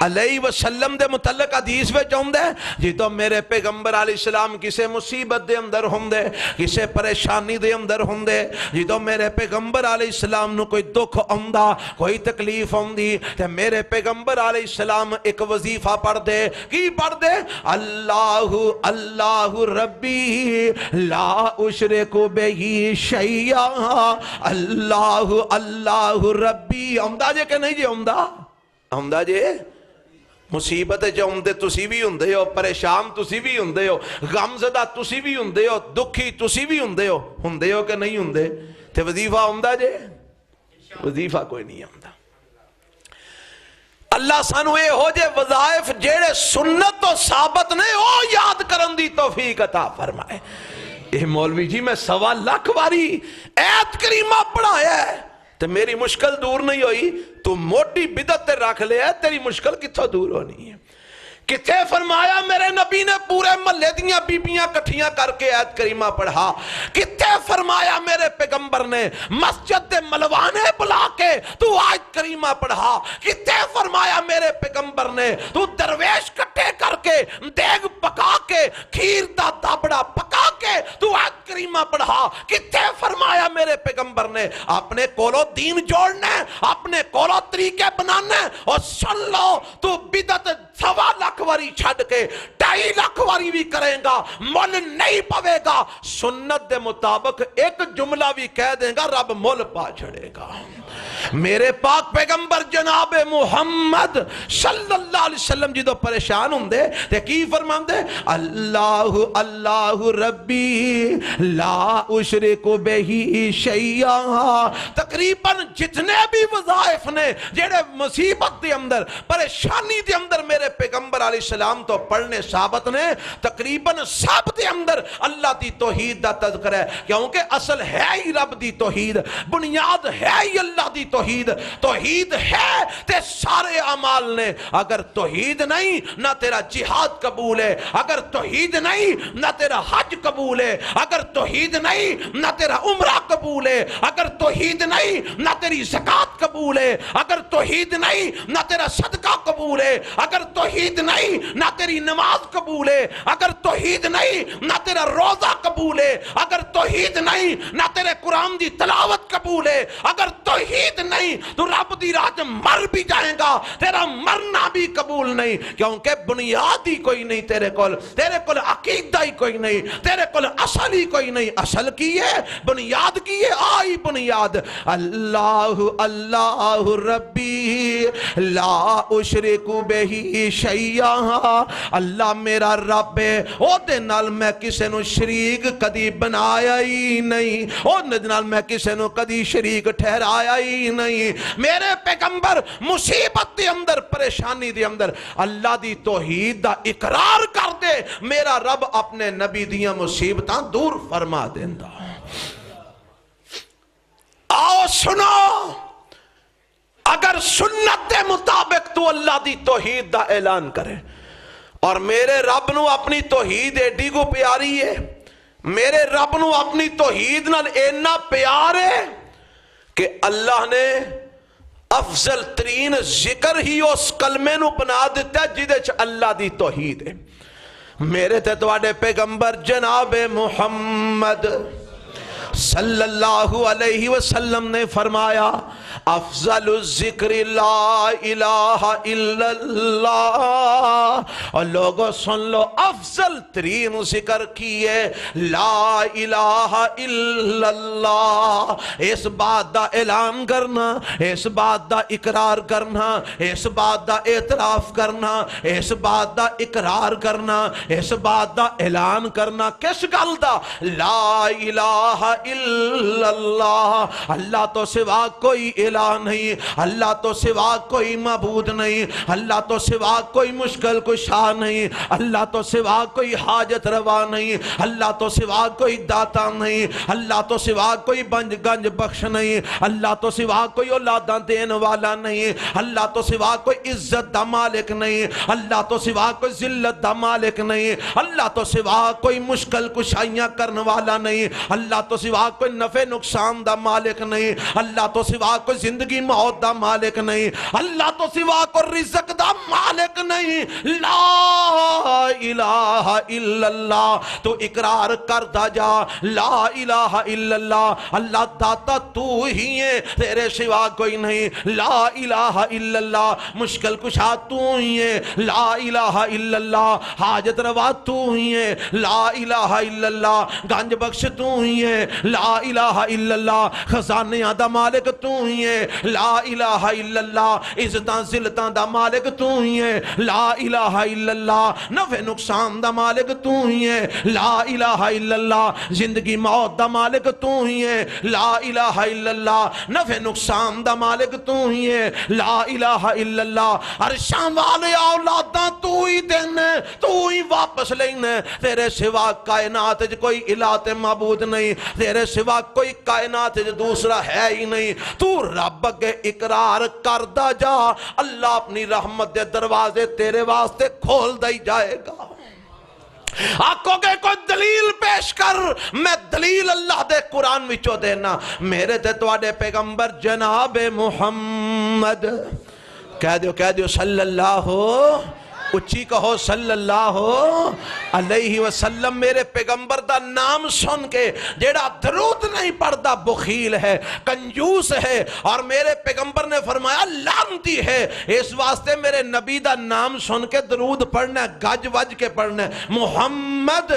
علیہ وسلم دے متعلق حدیث وچ آوندا ہے جدوں میرے پیغمبر علیہ السلام کسے مصیبت دے اندر ہوندے کسے پریشانی دے اندر ہوندے جدوں میرے پیغمبر علیہ السلام نو کوئی دکھ آوندا کوئی تکلیف آوندی تے میرے پیغمبر علیہ السلام ایک وظیفہ پڑھ دے کی پڑھ دے اللہ اللہ ربی لا اشرک بہ شیئا اللہ اللہ ربی آوندا جے کہ نہیں جے آوندا جے مصیبت جاؤندے تسی بھی ہوندے ہو پریشان تسی بھی ہوندے ہو غم زدہ تسی بھی ہوندے ہو دکھی تسی بھی ہوندے ہو کہ نہیں ہوندے تے وظیفہ آوندا جے وظیفہ کوئی نہیں آوندا اللہ سانو اے ہو جے وظائف جیڑے سنت تو ثابت نے او یاد کرن دی توفیق عطا فرمائے اے مولوی جی میں 1.25 لاکھ باری ایت کریمہ پڑھایا ہے تو میری مشکل دور نہیں ہوئی تو موٹی بدعت تے رکھ لے ہے تیری مشکل کتھوں دور ہونی ہے کتے فرمایا میرے نبی نے پورے محلے دیاں بیبیاں کٹھیاں کر کے ایت کریمہ پڑھا کتے فرمایا میرے پیغمبر نے مسجد دے ملوانے بلا کے تو آیت کریمہ پڑھا کتے فرمایا میرے پیغمبر نے تو درویش کٹے کر کے دیگ پکا کے کھیر دا دابڑا پکا کے تو آیت کریمہ پڑھا کتے فرمایا میرے پیغمبر نے اپنے کولو دین جوڑنے اپنے کولو طریقے بنانے اور سن لو تو بدعت 1.25 لاکھ واری چھڑ کے 2.5 لاکھ واری بھی کریں گا مول نہیں پوے گا سنت دے مطابق ایک جملہ بھی کہہ دیں گا رب مول پا چھڑے گا میرے پاک پیغمبر جناب محمد صلی اللہ علیہ وسلم جدو پریشان ہوں دے تے کی فرمان دے اللہ اللہ ربی لا اشرک بہ شیئا تقریباً جتنے بھی وظائف نے جڑے مصیبت دے اندر پریشانی دے اندر میرے پیغمبر علیہ السلام تو پڑھنے ثابت نے تقریباً سب دے اندر اللہ دی توحید دا تذکر ہے کیونکہ اصل ہے ہی رب دی توحید بنیاد ہے ہی اللہ دی توحید ہے تے سارے اعمال نے اگر توحید نہیں نہ تیرا جہاد قبول ہے اگر توحید نہیں نہ تیرا حج قبول ہے اگر توحید نہیں نہ تیرا عمرہ قبول ہے اگر توحید نہیں نہ تیری زکاة قبول ہے اگر توحید نہیں نہ تیرا صدقہ قبول ہے اگر توحید نہیں نہ تیری نماز قبول ہے اگر توحید نہیں نہ تیرا روزہ قبول ہے اگر توحید نہیں نہ تیرے قرآن دی تلاوت قبول ہے اگر توحید نہیں تو رب دی راہ مر بھی جائیں گا تیرا مرنا بھی قبول نہیں کیونکہ بنیاد ہی کوئی نہیں تیرے کول عقیدہ ہی کوئی نہیں تیرے کول اصل ہی کوئی نہیں اصل کی ہے بنیاد کی ہے آئی بنیاد اللہ اللہ ربی لا اشرک بہ شیئا اللہ میرا رب ہے او دے نال میں کسے نو شریک کدی بنایا ہی نہیں او دے نال میں کسے نو کدی شریک ٹھہرایا ہی نہیں میرے پیغمبر مصیبت دے اندر پریشانی دے اندر اللہ دی توحید دا اقرار کر دے میرا رب اپنے نبی دیاں مصیبتاں دور فرما دیندا آؤ سنو اگر سنت دے مطابق تو اللہ دی توحید دا اعلان کرے اور میرے رب نو اپنی توحید ایڈی کو پیاری ہے میرے رب نو اپنی توحید نال اینا پیار ہے کہ اللہ نے افضل ترین ذکر ہی اس کلمے نو بنا دیتا ہے جدے چ اللہ دی توحید ہے میرے تے تواڈے پیغمبر جناب محمد صلی اللہ علیہ وسلم نے فرمایا افضل الذکر لا الہ الا اللہ اور لوگوں سن لو افضل ترین ذکر کیے لا الہ الا اللہ اس بات دا اعلان کرنا اس بات دا اقرار کرنا اس بات دا اعتراف کرنا اس بات دا اقرار کرنا اس بات دا اعلان کرنا کس گل دا لا الہ الا اللہ اللہ تو سوا کوئی الہ نہیں اللہ تو سوا کوئی معبود نہیں اللہ تو سوا کوئی مشکل کشا نہیں اللہ تو سوا کوئی حاجت روا نہیں اللہ تو سوا کوئی داتا نہیں اللہ تو سوا کوئی گنج بخش نہیں اللہ تو سوا کوئی اولاداں دین والا نہیں اللہ تو سوا کوئی عزت دا مالک نہیں اللہ تو سوا کوئی ذلت دا مالک نہیں اللہ تو سوا کوئی مشکل کشائیاں کرنے والا نہیں اللہ تو سوا کوئی نفع نقصان دا مالک نہیں اللہ تو سوا کوئی کوئی زندگی موت دا مالک نہیں، اللہ تو سوا کوئی رزق دا مالک نہیں، لا الہ الا اللہ، تو اقرار کرتا جا لا الہ الا اللہ، اللہ داتا تو ہی ہے، تیرے سوا کوئی نہیں، لا الہ الا اللہ، مشکل کشا تو ہی ہے، لا الہ الا اللہ، حاجت روا تو ہی ہے، لا الہ الا اللہ، گنج بخش تو ہی ہے، لا الہ الا اللہ، خزانیاں دا مالک تو ہی ہے، لا الہ الا اللہ، عزتاں ذلتاں دا مالک تو ہی ہے، لا الہ الا اللہ، نفع نقصان دا مالک تو ہی ہے، لا الہ الا اللہ، زندگی موت دا مالک تو ہی ہے، لا الہ الا اللہ، نفع نقصان دا مالک تو ہی ہے، لا الہ الا اللہ، عرشاں والے اولاداں تو ہی دینے، تو ہی واپس لینے، تیرے سوا کائنات کوئی الہ تے معبود نہیں، تیرے سوا کوئی کائنات دوسرا ہے ہی نہیں، تو رب کے اقرار کردہ جا، اللہ اپنی رحمت دے دروازے تیرے واسطے کھول دے جائے گا۔ آنکھوں کے کوئی دلیل پیش کر، میں دلیل اللہ دے قرآن وچوں دینا، میرے تے تواڈے پیغمبر جناب محمد، کہہ دیو صلی اللہ اچھی کہو صلی اللہ علیہ وسلم، میرے پیغمبر دا نام سن کے جیڑا درود نہیں پڑھتا بخیل ہے، کنجوس ہے، اور میرے پیغمبر نے فرمایا لعنتی ہے، اس واسطے میرے نبی دا نام سن کے درود پڑھنا ہے، گج وج کے پڑھنا ہے، محمد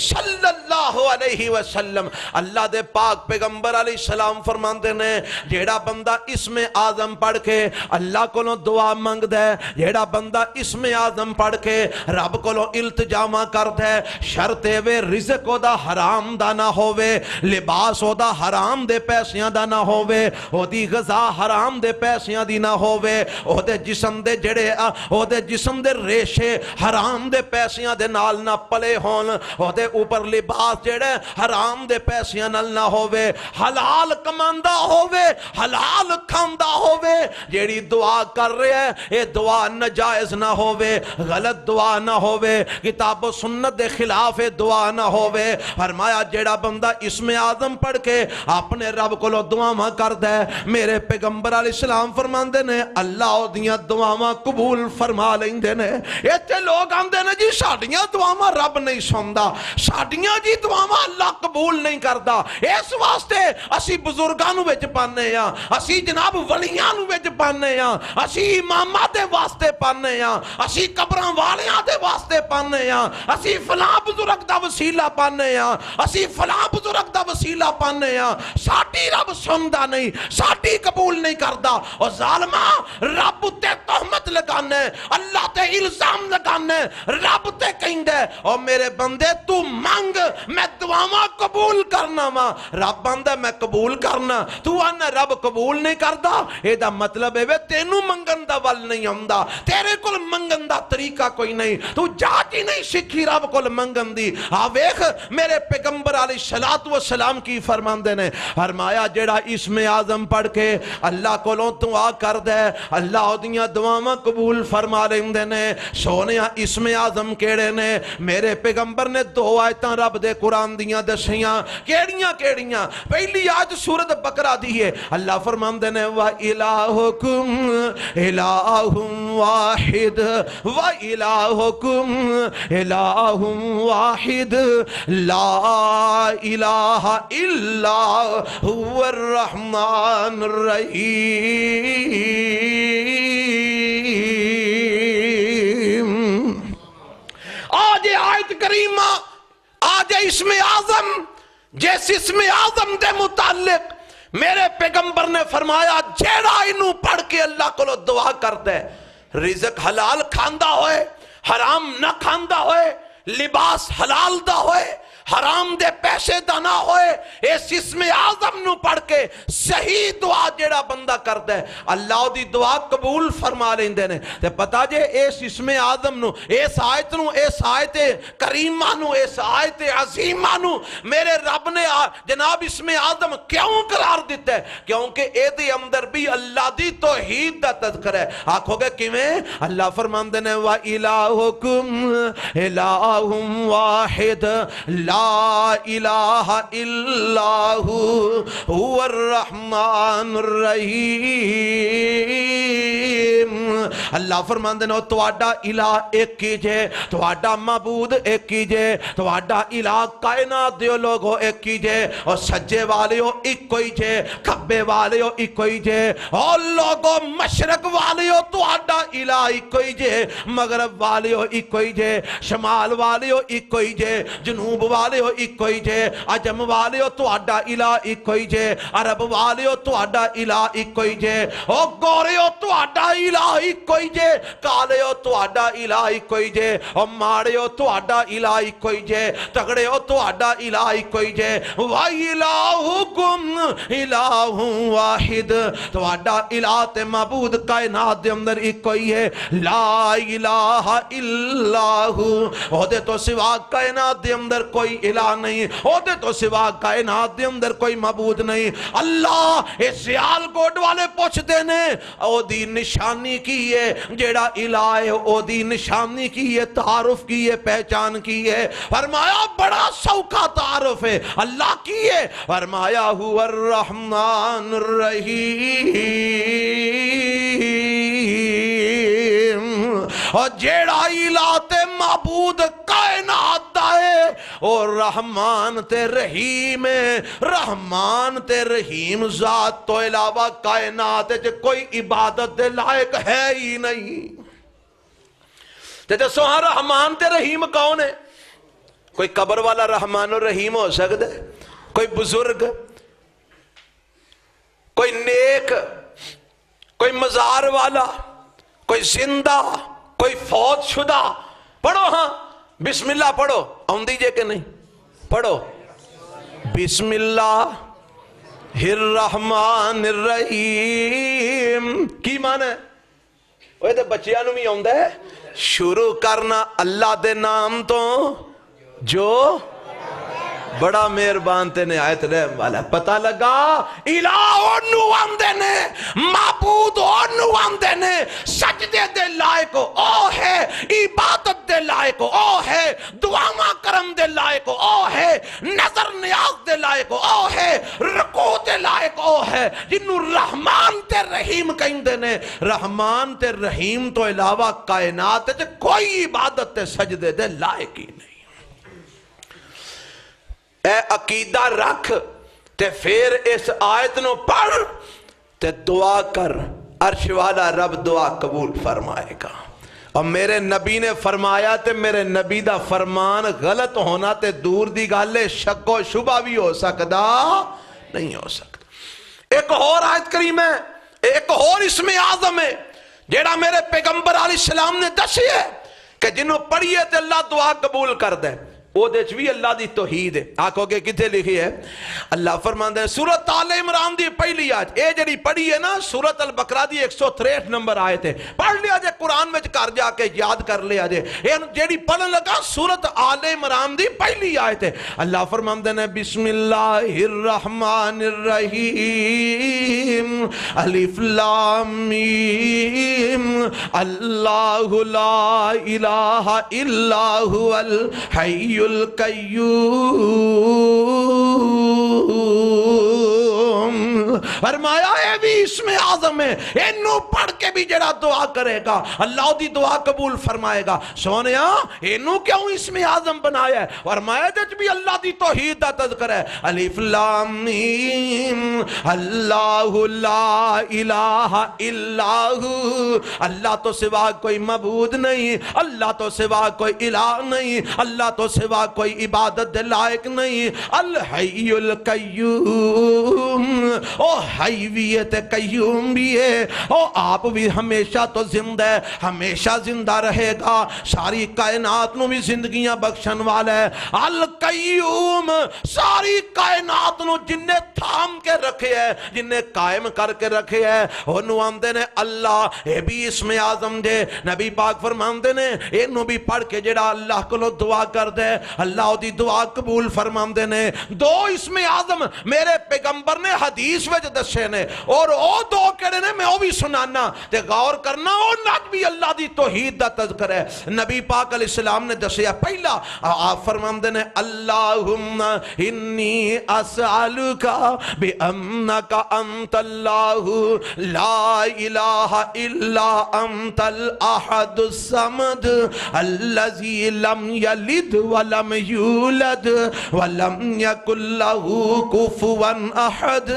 صلی اللہ علیہ وسلم۔ اللہ دے پاک پیغمبر علیہ السلام فرماندے نے جیڑا بندہ اسم اعظم پڑھ کے اللہ کو دعا منگ دے، جیڑا بندہ اسم اعظم پڑھ کے رب کو التجامہ کرد ہے، شرط وے رزق او دا حرام دا نہ ہووے، لباس او دا حرام دے پیسیاں دا نہ ہووے، او دی غذا حرام دے پیسیاں دی نہ ہووے، او دے جسم دے جڑے او دے جسم دے ریشے حرام دے پیسیاں دے نال نہ پلے ہون، او دے اوپر لباس جڑے حرام دے پیسیاں نال نہ ہووے، حلال کماندہ ہووے، حلال کھاندہ ہووے، جیڑی دعا کر رہے ہیں اے دعا نجائز نہ ہووے، غلط دعا نہ ہووے، کتاب و سنت دے خلاف دعا نہ ہووے۔ فرمایا جیڑا بندہ اسم اعظم پڑھ کے اپنے رب کو دعاواں کردا ہے، میرے پیغمبر علیہ السلام فرماندے نے اللہ دیاں دعاواں قبول فرما لیندے نے۔ ایتھے لوگ آندے نے جی ساڈیاں دعاواں رب نہیں سندا، ساڈیاں جی دعاواں اللہ قبول نہیں کردا، اس واسطے اسی بزرگاں نوں وچ پانے ہاں، اسی جناب ولیاں نوں وچ پانے ہاں، اسی اماماں دے واسطے پانے ہاں، اسی قبراں والیاں دے واسطے پانے ہاں، اسی فلاں بزرگ دا وسیلہ پانے ہاں، اسی فلاں بزرگ دا وسیلہ پانے ہاں، ساڈی رب سندا نہیں، ساڈی قبول نہیں کردا۔ اور ظالماں رب تے تہمت لگانے، اللہ تے الزام لگانے، رب تے کہندے اور میرے بندے تو مانگ میں دعاواں قبول کرنا وا، رب آندا میں قبول کرنا، تو آنا رب قبول نہیں کردا، اے دا مطلب ہے تینوں منگن دا ول نہیں ہوندا، تیرے کول منگن دا طریقہ کوئی نہیں، تو جاتی نہیں سکھی رب کول منگن دی۔ ویکھ میرے پیغمبر علیہ السلام کی فرماندے نے، فرمایا جیڑا اسم اعظم پڑھ کے اللہ کولوں دعا کر دے اللہ دیاں دعاواں قبول فرما لیندے نے۔ سونیا اسم اعظم کیڑے نے؟ میرے پیغمبر نے دو آیتاں رب دے قرآن دیاں دسیاں، کیڑیاں کیڑیاں؟ پہلی آیت سورۃ بقرہ دی ہے، اللہ فرماندے نے وَإِلَٰهُكُمْ إِلَٰهٌ واحد وَإِلَٰهُكُمْ إِلَٰهٌ واحد لا الہ الا هو الرحمن الرحیم۔ آج آیت کریمہ، آج اسم اعظم، جس اسم اعظم دے متعلق میرے پیغمبر نے فرمایا جیڑا انہوں پڑھ کے اللہ کو دعا کرتا ہے، رزق حلال کھاندہ ہوئے، حرام نہ کھاندہ ہوئے، لباس حلال دا ہوئے، حرام دے پیسے دا نہ ہوئے، اس اسم اعظم نو پڑھ کے صحیح دعا جیڑا بندہ کرتا ہے اللہ دی دعا قبول فرما لیندے نے۔ تے پتا جے اس اسم اعظم نو، اس آیت نو، اس آیت کریمہ نو، اس آیت عظیمہ نو میرے رب نے جناب اسم اعظم کیوں قرار دیتا ہے؟ کیونکہ اے دی اندر بھی اللہ دی توحید دا تذکر ہے۔ آکھو گے کیویں؟ اللہ فرماندے نے وَإِلَٰهُكُمْ إِلَٰهٌ وَاحِدٌ لا الہ الا هو الرحمن الرحیم. اللہ فرماندے نے تواڈا الہ ایک ہی جے, تواڈا معبود ایک ہی جے, تواڈا الہ کائنات دیو لوگو ایک ہی جے, اور سجے والیو ایک کوئی جے, کھبے والیو ایک کوئی جے, اور لوگو مشرق والیو تواڈا الہ ایک کوئی جے, مغرب والیو ایک کوئی جے, شمال والیو ایک کوئی جے, جنوب والیو ایک کوئی جے, عجم والیو تواڈا الہ ایک کوئی جے, عرب والیو تواڈا الہ ایک کوئی جے, او گوریو تواڈا الہ ایک کوئی جے, کالیو تواڈا الہ ایک کوئی جے, او ماڑیو تواڈا الہ ایک کوئی جے, تگڑیو تواڈا الہ ایک کوئی جے. وَإِلَٰهُكُمْ إِلَٰهٌ وَاحِدٌ, تواڈا الہ تے معبود کائنات دے اندر ایک کوئی ہے. لا الہ الا ہو, دے تو سوا کائنات دے اندر کوئی الہ نہیں, دے تو سوا کائنات دے اندر کوئی معبود نہیں. اللہ اے سیال کوٹ والے پوچھتے نے او دی نشانی کی ہے, جیڑا الہ ہے او دی نشانی کی ہے, تعارف کی ہے, پہچان کی ہے. فرمایا بڑا سوکھا تعارف ہے اللہ کی ہے, فرمایا هو الرحمن الرحیم. اور جیڑا الہ تے معبود کائنات دا ہے اور رحمان تے رحیم ہے. رحمان تے رحیم ذات تو علاوہ کائنات ہے کوئی عبادت دے لائق ہے ہی نہیں. تے دسو ہاں رحمان تے رحیم کون ہے؟ کوئی قبر والا رحمان و رحیم ہو سکتا ہے؟ کوئی بزرگ, کوئی نیک, کوئی مزار والا, کوئی زندہ, کوئی فوت شدہ؟ پڑھو ہاں بسم اللہ پڑھو, آؤندی جے کہ نہیں؟ پڑھو بسم اللہ الرحمن الرحیم. کی معنی ہے؟ وہ تے بچیانو بھی آؤندہ ہے, شروع کرنا اللہ دے نام تو جو بڑا مہربان تے نہایت رحم والا. پتہ لگا الہ اونو آندے نے, معبود اونو آندے نے, سجدے دے لائق او ہے, عبادت دے لائق او ہے, دعاواں کرم دے لائق او ہے, نظر نیاز دے لائق او ہے, رکوع دے لائق او ہے, جنہوں رحمان تے رحیم کہندے نے. رحمان تے رحیم تو علاوہ کائنات تے کوئی عبادت تے سجدے دے لائق ہی نہیں. اے عقیدہ رکھ تے پھر اس آیت نو پڑھ تے دعا کر, عرش والا رب دعا قبول فرمائے گا. اور میرے نبی نے فرمایا تے میرے نبی دا فرمان غلط ہونا تے دور دی گالے, شک و شبہ بھی ہو سکتا نہیں ہو سکتا. ایک اور آیت کریم ہے, ایک اور اسم اعظم ہے جیڑا میرے پیغمبر علیہ السلام نے دسی ہے کہ جنہوں پڑھیے تے اللہ دعا قبول کر دے. وہ دے چوی اللہ دی توحید ہے. آنکھو کہ کتے لکھی ہے؟ اللہ فرماندے ہیں سورت آل عمران دی پہلی آیت, اے جڑی پڑھی ہے نا سورت البقرہ دی 163 نمبر آیت ہے, پڑھ لیا جے قرآن میں کر جا کے یاد کر لیا جے. جڑی پڑھن لگا سورت آل عمران دی پہلی آیت ہے. اللہ فرماندے ہیں بسم اللہ الرحمن الرحیم, الف لام میم, اللہ لا الہ الا هو الحی القیوم. فرمایا اے بھی اسم اعظم ہے, انو پڑھ کے بھی جڑا دعا کرے گا اللہ دی دعا قبول فرمائے گا. سونیا انو کیوں اسم اعظم بنایا ہے؟ فرمایا جج بھی اللہ دی توحید دا تذکر ہے. الف لام میم, اللہ لا الہ الا ہو, اللہ تو سوا کوئی معبود نہیں, اللہ تو سوا کوئی الہ نہیں, اللہ تو سوا کوئی عبادت دے لائق نہیں. الحی القیوم, او حی بھی ہے تے قیوم بھی ہے, او آپ بھی ہمیشہ تو زندہ ہے, ہمیشہ زندہ رہے گا, ساری کائنات نو بھی زندگیاں بخشن والا ہے. القیوم, ساری کائنات نو جن نے تھام کے رکھے ہے, جن نے قائم کر کے رکھے ہے, انہوں آمدے نے اللہ. اے بھی اسم اعظم دے. نبی پاک فرماندے نے انہوں بھی پڑھ کے جڑا اللہ کو دعا کر دے اللہ دی دعا قبول فرماندے نے. دو اسم اعظم میرے پیغمبر نے حدیث وچ دسے نے، اور او دو کہڑے نے میں او بھی سنانا تے غور کرنا، او نج بھی اللہ دی توحید دا تذکر ہے۔ نبی پاک علیہ السلام نے دسیا پہلا آپ فرماندے نے اللہم انی اسألک بأنک انت اللہ لا الہ الا انت الاحد الصمد الذی لم یلد ولم یولد ولم یکن لہ کفوا احد۔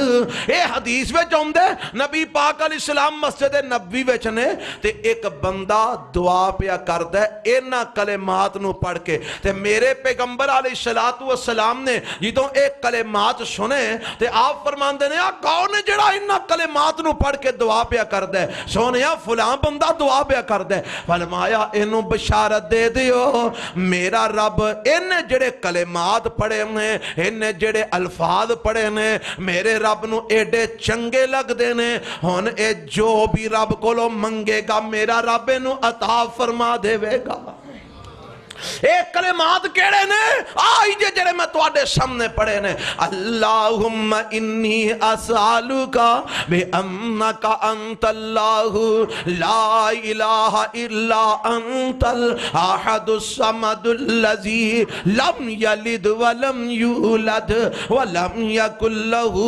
اے حدیث وچ آندے نبی پاک علیہ السلام مسجد نبوی وچ نے تے ایک بندہ دعا پیا کردا ہے انہاں کلمات نو پڑھ کے، تے میرے پیغمبر علیہ السلام نے جدوں ایک کلمات سنے تے آپ فرماندے نے کون ہے جڑا انہاں کلمات نو پڑھ کے دعا پیا کردا ہے؟ سونیا فلاں بندہ دعا پیا کردا ہے۔ فرمایا اینوں بشارت دے دیو میرا رب ان جڑے کلمات پڑھے نے، ان جڑے الفاظ پڑھے نے، میرے رب نو ایڈے چنگے لگ دے نے، ہن اے جو بھی رب کولو منگے گا میرا رب نو عطا فرما دے گا۔ ایک کلمات کیڑے نے آئی جڑے میں تواڈے سامنے پڑھے نے، اللہم انی اسألک بأنک انت اللہ لا الہ الا انت الاحد الصمد الذی لم یلد ولم یولد ولم یکن لہ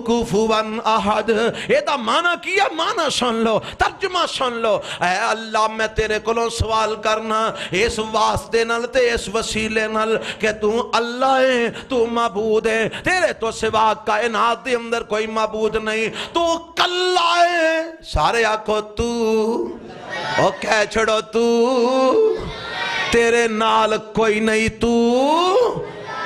کفوا احد۔ یہ دا معنی کیا؟ معنی سن لو، ترجمہ سن لو۔ اے اللہ میں تیرے کولوں سوال کرنا اس واسطے نال تے اس وسیلے نال کہ تو اللہ ہے، تو معبود ہے، تیرے تو سوا کائنات دے اندر کوئی معبود نہیں، تو کلا ہے۔ سارے آکھو تو، او کہہ چھڑو تو، تیرے نال کوئی نہیں، تو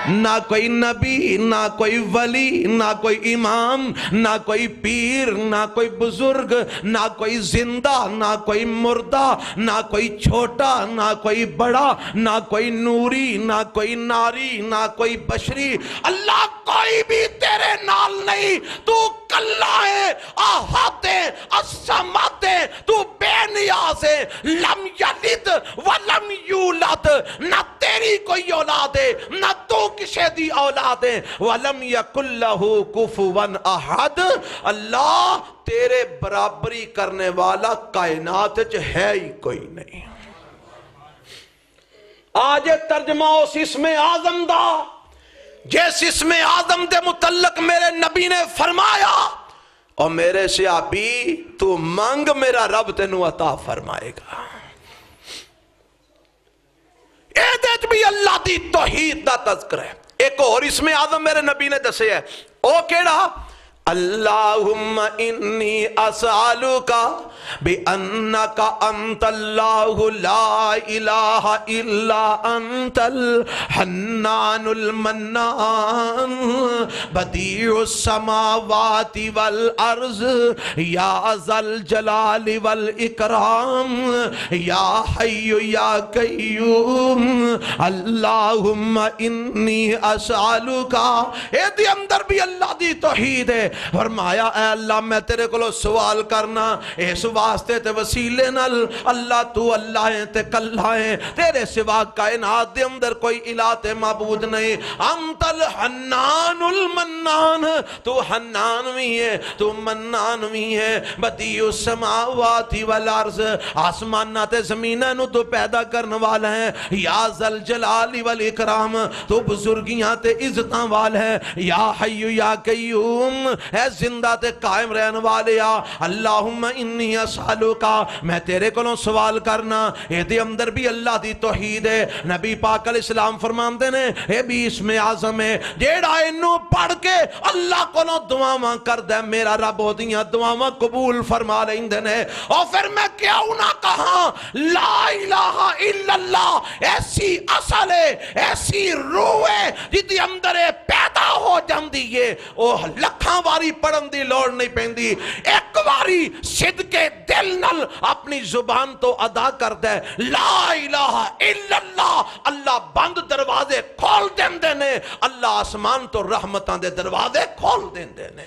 نہ کوئی نبی، نہ کوئی ولی، نہ کوئی امام، نہ کوئی پیر، نہ کوئی بزرگ، نہ کوئی زندہ، نہ کوئی مردہ، نہ کوئی چھوٹا، نہ کوئی بڑا، نہ کوئی نوری، نہ کوئی ناری، نہ کوئی بشری، اللہ کوئی بھی تیرے نال نہیں، تو کلا ہے، احد ہے، الصمد ہے، تو بے نیاز ہے، لم یلد ولم یولد، نہ تیری کوئی اولاد ہے نہ تو کسے دی اولاد ہے، وَلَمْ يَكُنْ لَهُ كُفُوًا أَحَدٌ، اللہ تیرے برابری کرنے والا کائنات ہے ہی کوئی نہیں۔ آج ترجمہ اس اسم اعظم دا جس اسم اعظم دے متعلق میرے نبی نے فرمایا اور میرے سے آبی تو مانگ میرا رب تینو عطا فرمائے گا۔ ایدت بھی اللہ دی توحید دا تذکر ہے۔ ایک اور اسم اعظم میرے نبی نے دسے ہے، او کیڑا؟ اللہم انی اسألک بأنک انت اللہ لا الہ الا انت الحنان المنان بدیع السماوات والارض یا ذا الجلال والاکرام یا حی یا قیوم اللہم انی اسألک۔ اے دی اندر بھی اللہ دی توحید ہے۔ فرمایا اے اللہ میں تیرے کو سوال کرنا اس واسطے تے وسیلے نال، اللہ تو اللہ ہے تے کلا ہے، تیرے سوا کائنات دے اندر کوئی الہ تے معبود نہیں، انت الحنان المنان، تو حنان بھی ہے تو منان بھی ہے، بدیع السماوات والارض، آسمانہ تے زمینہ نو تو پیدا کرنے والا ہے، یا ذل جلال والاکرام، تو بزرگیاں تے عزتاں والا ہے، یا حی یا قیوم، اے زندہ تے قائم رہن والیا، اللہم انی اسألوکا، میں تیرے کو سوال کرنا، اے دے اندر بھی اللہ دی توحید ہے۔ نبی پاک علیہ السلام فرماندے نے اے بھی اسم اعظم ہے، جیڑا انہوں پڑھ کے اللہ کو دعاواں کر دے میرا رب دیاں دعاواں قبول فرما لیندے نے۔ اور پھر میں کیوں نہ کہاں لا الہ الا اللہ، ایسی اصل ہے، ایسی روح ہے جدی اندر پیدا ہو جاندی ہے، او لکھاں واری پڑھن دی لوڑ نہیں پیندی، ایک واری صدقے دل نل اپنی زبان تو ادا کر دے لا الہ الا اللہ، اللہ بند دروازے کھول دیندے نے، اللہ آسمان تو رحمتاں دے دروازے کھول دیندے نے۔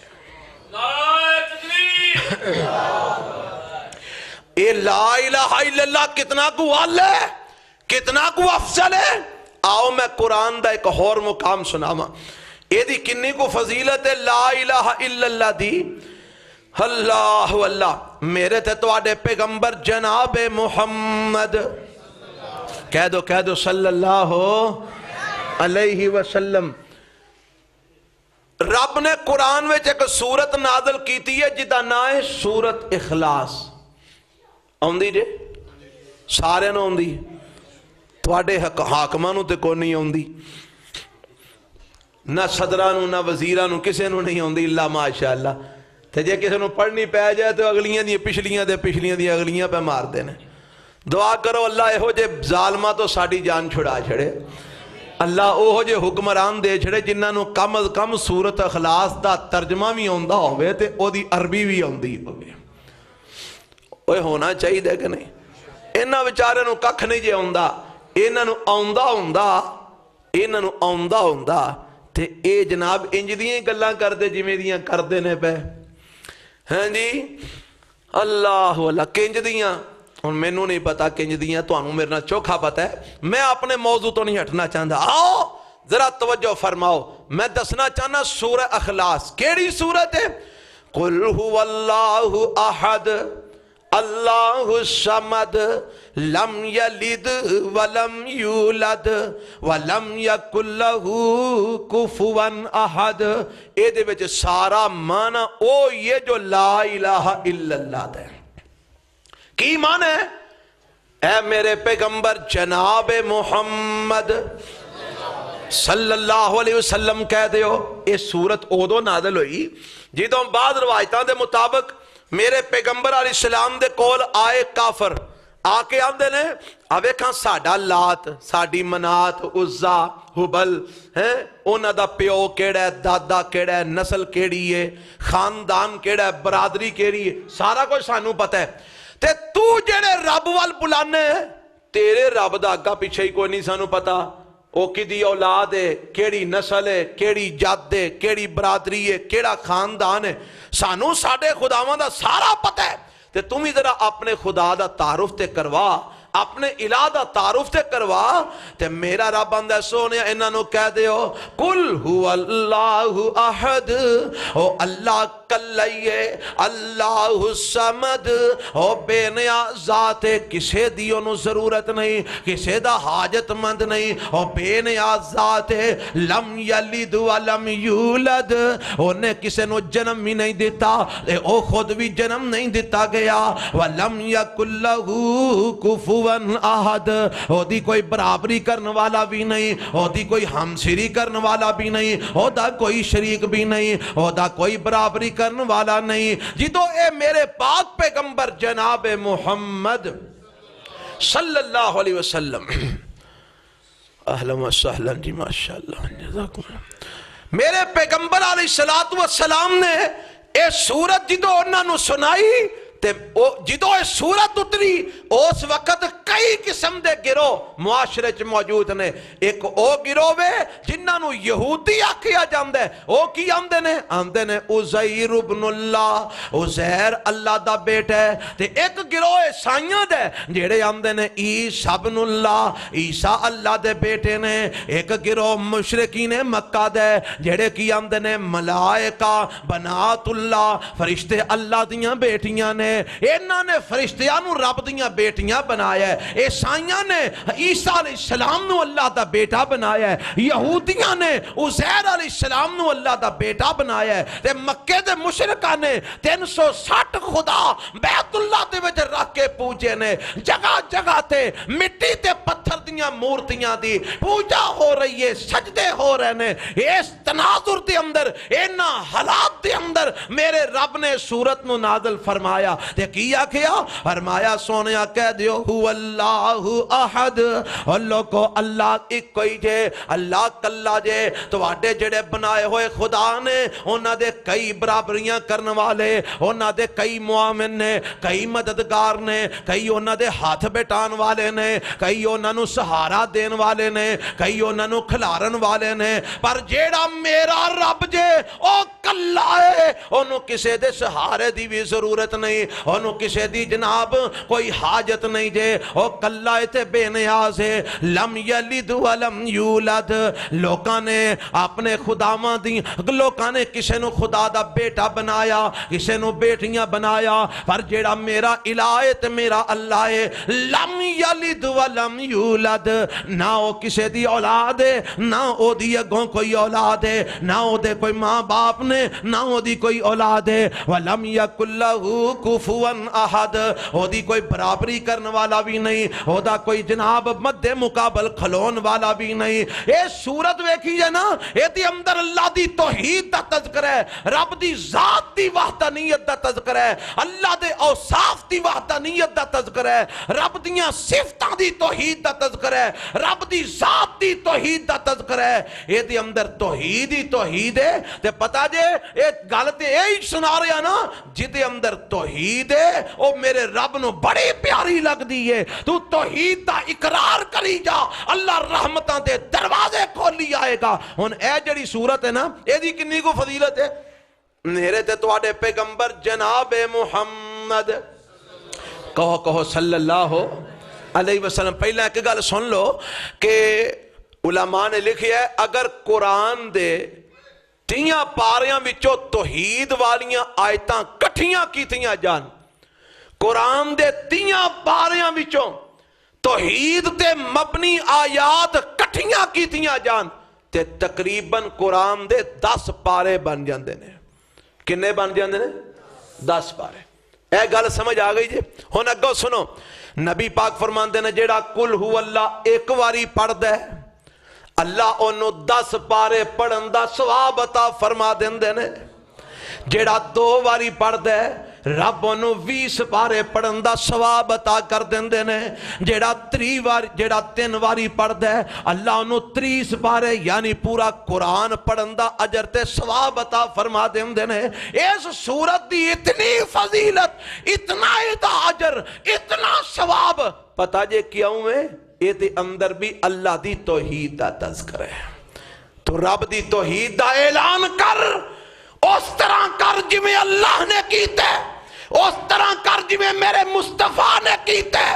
اے لا الہ الا اللہ کتنا کو وال ہے، کتنا کو افضل ہے۔ آؤ میں قرآن دا ایک اور مقام سناواں۔ یہ دی کنی کو فضیلت ہے لا الہ الا اللہ دی. اللہ اللہ میرے تے تواڈے پیغمبر جناب محمد کہہ دو صلی اللہ علیہ وسلم. رب نے قرآن میں ایک سورت نازل کیتی ہے جدا نا ہے سورت اخلاص. آندی جے سارے نو آندی تواڈے حاکمانو تے کو نہیں آندی نہ صدرانو نہ وزیرانو کسے نو نہیں آندی اللہ ماشاءاللہ. تے جے کسے نو پڑھنی پہ جائے تو اگلیاں دی پچھلیاں دی اگلیاں پہ مار دینے. دعا کرو اللہ اہو جے ظالمہ تو ساڑی جان چھڑا چھڑے. اللہ اوہ جے حکمران دے چھڑے جنہاں نو کم از کم سورت اخلاص دا ترجمہ بھی ہوندہ ہوئے تے او دی عربی بھی ہوندی ہوئے. اوہ ہونا چاہیے دے کہ نہیں. انہاں بچارے نو ککھ نہیں جے ہوندہ. انہاں نو آوندہ تے اے جناب انج دیاں گلاں کر دے جی میریاں کر دینے پہ. ہاں جی اللہ اللہ کنج دیاں اور میں نو نہیں پتا کنج دیاں تو انہوں میرے چوکھا پتا ہے. میں اپنے موضوع تو نہیں ہٹنا چاہتا. آؤ ذرا توجہ فرماؤ. میں دسنا چاہنا سورہ اخلاص کیڑی سورت ہے؟ قل هو اللہ احد اللہ الصمد لم یلد ولم یولد ولم یکن لہ کفوا احد. اے دے وچ سارا معنی او یہ جو لا الہ الا اللہ دے کی معنی ہے؟ اے میرے پیغمبر جناب محمد صلی اللہ علیہ وسلم کہہ دیو. یہ سورت اودو نازل ہوئی جدوں بعض روایتاں دے مطابق میرے پیغمبر علیہ السلام دے کول آئے کافر آ کے آندے نے اوے کھاں ساڈا لات ساڈی منات عزا حبل ہیں انہاں دا پیو کیڑا ہے دادا کیڑا ہے نسل کیڑی ہے خاندان کیڑا ہے برادری کیڑی ہے سارا کچھ سانو پتہ ہے. تے تو جڑے رب وال بلانے تیرے رب دا اگا پیچھے ہی کوئی نہیں سانو پتا. او کدی اولاد ہے کیڑی نسل ہے کیڑی جد ہے کیڑی برادری ہے کیڑا خاندان ہے سانو ساڈے خداواں دا سارا پتہ ہے. تے تم ہی ذرا اپنے خدا دا تعارف تے کروا اپنے الہ دا تعارف تے کروا. تے میرا رب آندا سونے انہاں نو کہہ دیو قل هو اللہ احد او اللہ کلائیے اللہ الصمد او بے نیاز ذات کسے دی انہوں ضرورت نہیں کسے دا حاجت مند نہیں او بے نیاز ذات لم یلد ولم یولد انہیں کسے نو جنم بھی نہیں دیتا او خود بھی جنم نہیں دیتا گیا ولم یکن لہ کفوا احد او دی کوئی برابری کرنے والا بھی نہیں او دی کوئی ہمسری کرنے والا بھی نہیں او دا کوئی شریک بھی نہیں او دا کوئی برابری کرنے والا نہیں. جدو اے میرے پاک پیغمبر جناب محمد صلی اللہ علیہ وسلم اہلا و سہلا جی ماشاءاللہ جزاکم اللہ میرے پیغمبر علیہ السلام نے اے سورت جدو انہوں نے سنائی تے جدو اے سورت اتری اس وقت کئی قسم دے گروہ معاشرے چ موجود نے. ایک او گروہ وے جنہاں یہودی آکھیا جاندے او کی آندے نے عزیر ابن اللہ عزیر اللہ دا بیٹا ہے. تے ایک گروہ عیسائیاں دے جڑے آندے نے عیسیٰ ابن اللہ عیسیٰ اللہ دے بیٹے نے. ایک گروہ مشرکین مکہ دے جڑے کی آندے نے ملائکہ بنات اللہ فرشتے اللہ دیاں بیٹیاں نے. انہاں نے فرشتیاں نو رب دیاں بیٹیاں بنایا ہے. عیسائیاں نے عیسیٰ علیہ السلام نو اللہ دا بیٹا بنایا ہے. یہودیاں نے عزیر علیہ السلام نو اللہ دا بیٹا بنایا ہے. تے مکے دے مشرکاں نے 360 خدا بیت اللہ دے وچ رکھ کے پوجے نے. جگہ جگہ تے مٹی تے پتھر دیاں مورتیاں دی پوجا ہو رہی ہے سجدے ہو رہے نے. اس تناظر دے اندر انہاں حالات دے اندر میرے رب نے سورت نو نازل فرمایا. تے کیا فرمایا سونیا کہہ دیو هو اللہ احد اللہ کو اللہ ایک کوئی جے اللہ کلا جے. تو آڈے جڑے بنائے ہوئے خدا نے انہاں دے کئی برابریاں کرنے والے انہاں دے کئی معاون نے کئی مددگار نے کئی انہاں دے ہاتھ بیٹان والے نے کئی انہاں نو سہارا دین والے نے کئی انہاں نو کھلارن والے نے. پر جیڑا میرا رب جے او کلا ہے انہوں کسے دے سہارے دی بھی ضرورت نہیں انہوں کسے دی جناب کوئی حاجت حاجت نہیں جے او کلا تے بے نیاز ہے لم یلد ولم یولد لوکاں نے اپنے خداواں دی لوکاں نے کسے نو خدا دا بیٹا بنایا کسے نو بیٹیاں بنایا پر جیڑا میرا الہ ہے تے میرا اللہ ہے لم یلد ولم یولد نہ او کسے دی اولاد ہے نہ او دی اگوں کوئی اولاد ہے نہ او دے کوئی ماں باپ نے نہ او دی کوئی اولاد ہے ولم یکن لہ کفوا احد او دی کوئی برابری کرنے والا بھی نہیں او دا کوئی جناب مد مقابل کھلون والا بھی نہیں اے صورت ویکھی ہے نا اے دی اندر اللہ دی توحید دا تذکرہ ہے رب دی ذات دی وحدانیت دا تذکرہ ہے اللہ دے اوصاف دی وحدانیت دا تذکرہ ہے رب دیاں صفتاں دی توحید دا تذکرہ ہے رب دی ذات دی توحید دا تذکرہ ہے اے دی اندر توحید ہی توحید ہے تے پتا جے اے گل تے اے سنا رہا نا جدے اندر توحید ہے او میرے رب نو بڑی پیاری لگ دی ہے تو توحید دا اقرار کری جا اللہ رحمتاں دے دروازے کھولی آئے گا ہن اے جڑی صورت ہے نا اے دی کنی کو فضیلت ہے میرے تے تواڈے پیغمبر جناب محمد کہو صلی اللہ علیہ وسلم پہلے ایک گل سن لو کہ علماء نے لکھی ہے اگر قرآن دے تیاں پاریاں وچوں توحید والیاں آیتاں کٹھیاں کیتیاں جان قرآن دے تیاں پاریاں وچوں توحید تے مبنی آیات کٹھیاں کیتیاں جان تے تقریباً قرآن دے 10 پارے بن جاندے نے کنے بن جاندے نے 10 پارے اے گل سمجھ آ گئی جی ہن اگوں سنو نبی پاک فرماندے نے جیڑا کل ہو اللہ ایک واری پڑھ دے اللہ انہوں 10 پارے پڑھن دا ثواب عطا فرما دیندے نے جیڑا 2 واری پڑھ دے رب انہوں 20 پارے پڑھن دا ثواب عطا کر دیندے نے جیڑا 3 واری پڑھ دے اللہ انہوں 30 پارے یعنی پورا قرآن پڑھن دا اجر تے ثواب عطا فرما دیندے نے اس صورت دی اتنی فضیلت اتنا اجر اتنا ثواب پتہ جے کیوں ہے یہ دے اندر بھی اللہ دی توحید دا تذکر ہے تو رب دی توحید دا اعلان کر اس طرح کر جویں اللہ نے کیتے اس طرح کر جویں میرے مصطفیٰ نے کیتے